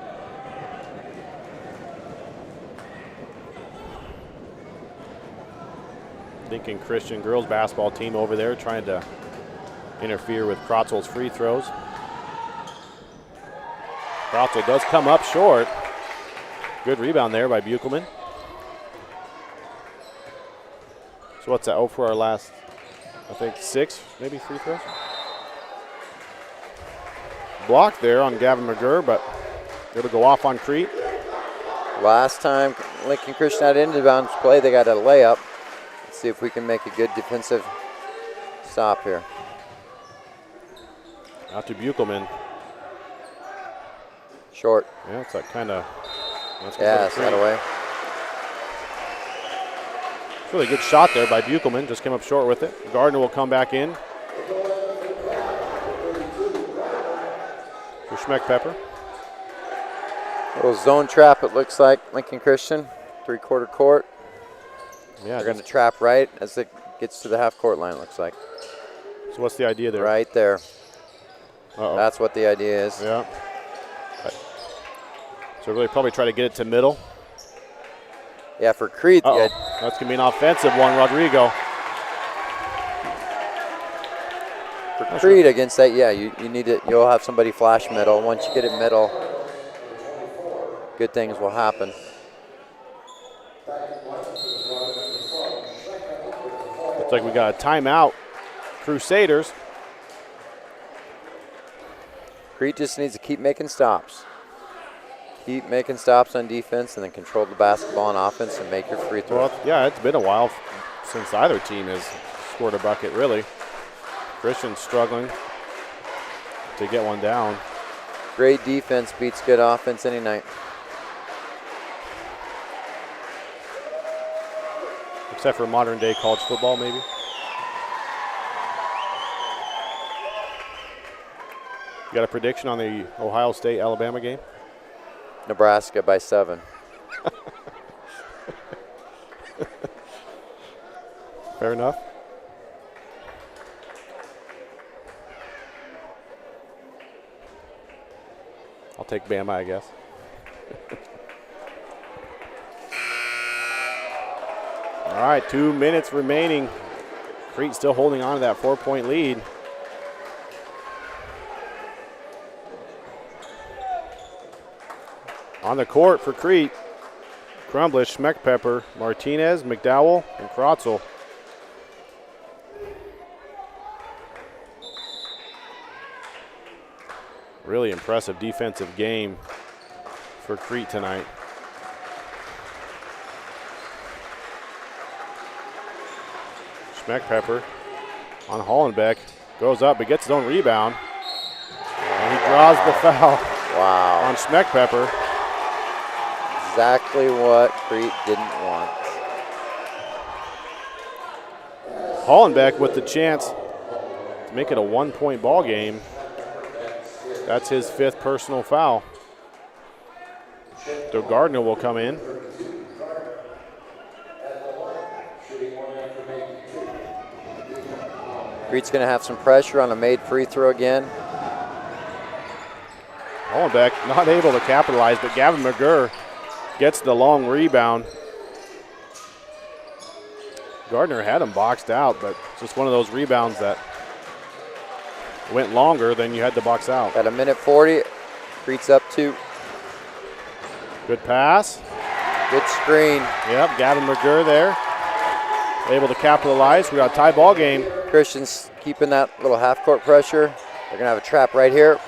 Lincoln Christian girls basketball team over there trying to interfere with Crotzel's free throws. Crotzel does come up short. Good rebound there by Buchelman. So what's that? Oh, for our last, I think 6, maybe free throws. Blocked there on Gavin McGurr, but it'll go off on Crete. Last time Lincoln Christian had an inbounds play, they got a layup. Let's see if we can make a good defensive stop here. Out to Buchelman. Short. Yeah, it's that kind of. Yeah, it's that away. Really good shot there by Buchelman. Just came up short with it. Gardner will come back in for Schmeckpepper. Little zone trap, it looks like. Lincoln Christian, 3/4 court. Yeah, they're going to trap right as it gets to the half-court line, it looks like. So what's the idea there? Right there. Uh-oh. That's what the idea is. Yeah. So really probably try to get it to middle. Yeah, for Crete. That's going to be an offensive one, Rodrigo. For Crete against that, yeah, you need it. You'll have somebody flash middle. Once you get it middle, good things will happen. Looks like we got a timeout. Crusaders. Crete just needs to keep making stops. Keep making stops on defense and then control the basketball on offense and make your free throws. Well, yeah, it's been a while since either team has scored a bucket, really. Christian's struggling to get one down. Great defense beats good offense any night. Except for modern day college football, maybe. You got a prediction on the Ohio State-Alabama game? Nebraska by 7. Fair enough. I'll take Bama, I guess. All right, 2 minutes remaining. Crete still holding on to that 4-point lead. On the court for Crete, Crumblish, Schmeckpepper, Martinez, McDowell, and Crotzel. Really impressive defensive game for Crete tonight. Schmeckpepper on Hollenbeck, goes up but gets his own rebound. And he draws the foul. Wow. On Schmeckpepper. Exactly what Crete didn't want. Hollenbeck with the chance to make it a 1-point ball game. That's his 5th personal foul. So Gardner will come in. Crete's going to have some pressure on a made free throw again. Hollenbeck not able to capitalize, but Gavin McGurr gets the long rebound. Gardner had him boxed out, but it's just one of those rebounds that went longer than you had to box out. At a minute 40, Crete's up 2. Good pass. Good screen. Yep, Gavin McGurr there. Able to capitalize. We got a tie ball game. Christian's keeping that little half-court pressure. They're going to have a trap right here.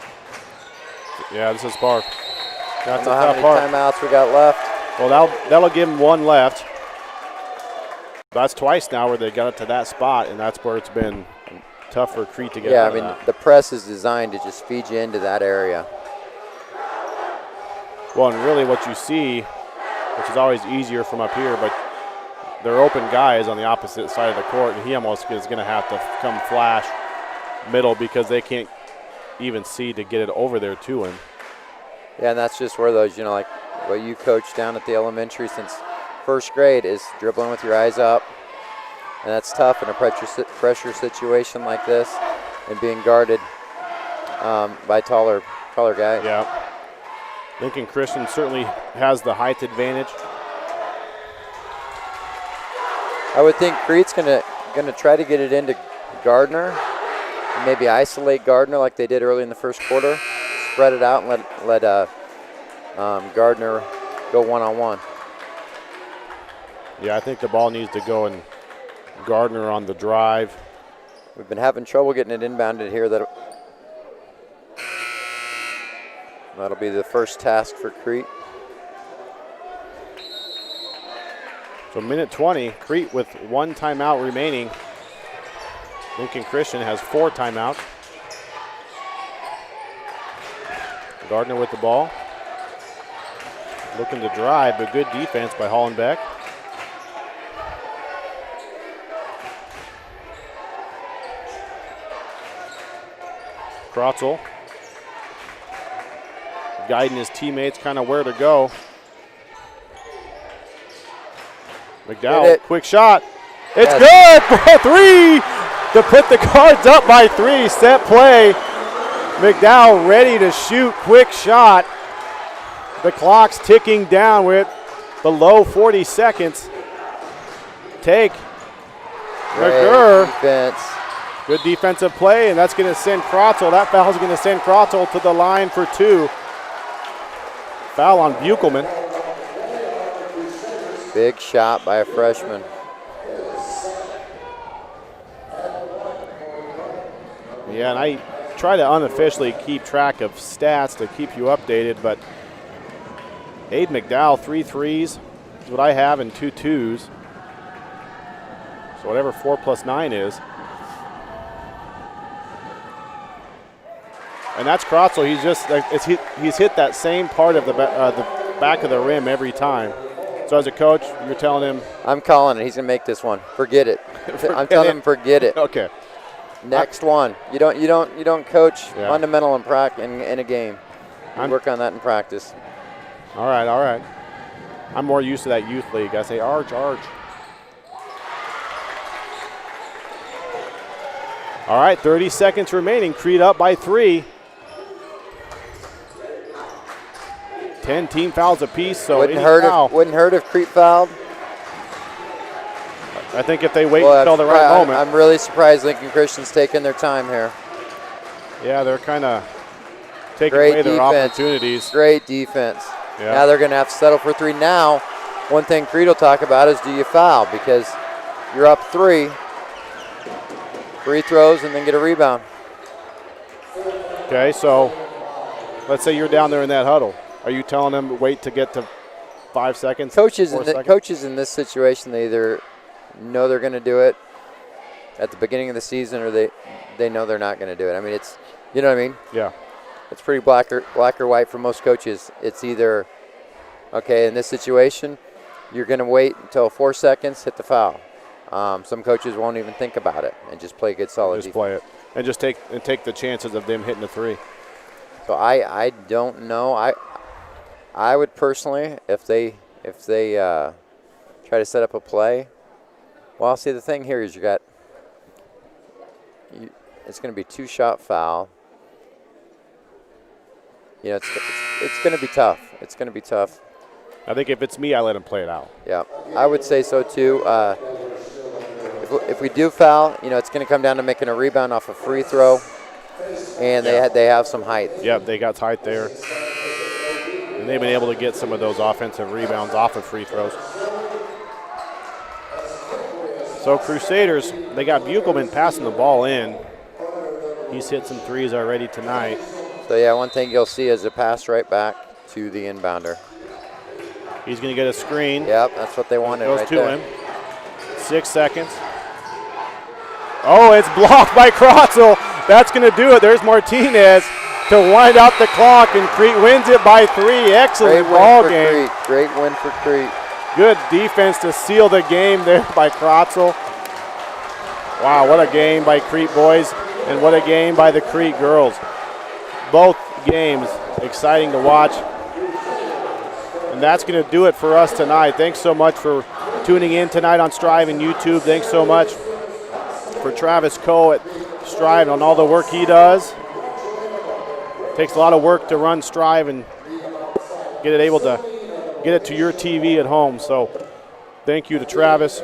Yeah, this is Park. I don't know how many timeouts we got left. Well, that'll give them 1 left. That's twice now where they got it to that spot, and that's where it's been tough for Crete to get out of that. The press is designed to just feed you into that area. Well, and really what you see, which is always easier from up here, but their open guy is on the opposite side of the court, and he almost is going to have to come flash middle because they can't even see to get it over there to him. Yeah, and that's just where those, like what you coached down at the elementary since 1st grade is dribbling with your eyes up. And that's tough in a pressure situation like this and being guarded by taller guys. Yeah. Lincoln Christian certainly has the height advantage. I would think Crete's gonna try to get it into Gardner, and maybe isolate Gardner like they did early in the first quarter. Spread it out and let Gardner go one-on-one. Yeah, I think the ball needs to go in Gardner on the drive. We've been having trouble getting it inbounded here. That'll be the first task for Crete. So minute 20, Crete with 1 timeout remaining. Lincoln Christian has 4 timeouts. Gardner with the ball. Looking to drive, but good defense by Hollenbeck. Krotzel guiding his teammates kind of where to go. McDowell, quick shot. It's good for 3 to put the Cards up by 3. Set play. McDowell ready to shoot. Quick shot. The clock's ticking down with below 40 seconds. Take. McGurr. Defense. Good defensive play, and that's going to send Krotzel. That foul is going to send Krotzel to the line for 2. Foul on Buchelman. Big shot by a freshman. Yeah, and I try to unofficially keep track of stats to keep you updated, but Abe McDowell, 3 threes is what I have, and 2 twos. So whatever 4 plus 9 is. And that's Krotzel. He's just he's hit that same part of the back of the rim every time. So as a coach, you're telling him, I'm calling it. He's gonna make this one. Forget it. I'm telling him, forget it. Okay. Next one. You don't coach fundamental in a game. You work on that in practice. All right. I'm more used to that youth league. I say arch. All right, 30 seconds remaining. Crete up by 3. 10 team fouls apiece, so wouldn't hurt if Crete fouled. I think if they wait until the right moment. I'm really surprised Lincoln Christian's taking their time here. Yeah, they're kind of taking away their opportunities. Great defense. Yeah. Now they're going to have to settle for 3. Now, one thing Crete will talk about is, do you foul? Because you're up 3. Free throws and then get a rebound. Okay, so let's say you're down there in that huddle. Are you telling them to wait to get to 5 seconds? Coaches in this situation, they either know they're going to do it at the beginning of the season, or they know they're not going to do it. I mean, it's, you know what I mean? Yeah. It's pretty black or white for most coaches. It's either, okay, in this situation, you're going to wait until 4 seconds, hit the foul. Some coaches won't even think about it and just play good solid defense. Play it and just take the chances of them hitting the 3. So I don't know. I would personally, if they try to set up a play. Well, see, the thing here is it's going to be 2-shot foul. You know, it's going to be tough. It's going to be tough. I think if it's me, I let him play it out. Yeah, I would say so too. If we do foul, you know, it's going to come down to making a rebound off a free throw, and they have some height. Yeah, they got height there, and they've been able to get some of those offensive rebounds off of free throws. So Crusaders, they got Buchelman passing the ball in. He's hit some 3s already tonight. So yeah, one thing you'll see is a pass right back to the inbounder. He's going to get a screen. Yep, that's what they wanted Goes right to there. him. 6 seconds. Oh, it's blocked by Krotzel. That's going to do it. There's Martinez to wind out the clock, and Crete wins it by 3. Excellent ball game. Great win for Crete. Good defense to seal the game there by Krotzel. Wow, what a game by Crete boys, and what a game by the Crete girls. Both games exciting to watch. And that's going to do it for us tonight. Thanks so much for tuning in tonight on Strive and YouTube. Thanks so much for Travis Coe at Strive on all the work he does. Takes a lot of work to run Strive and get it to your TV at home. So thank you to Travis.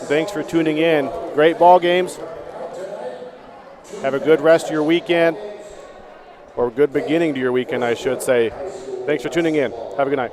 Thanks for tuning in. Great ball games. Have a good rest of your weekend, or a good beginning to your weekend, I should say. Thanks for tuning in. Have a good night.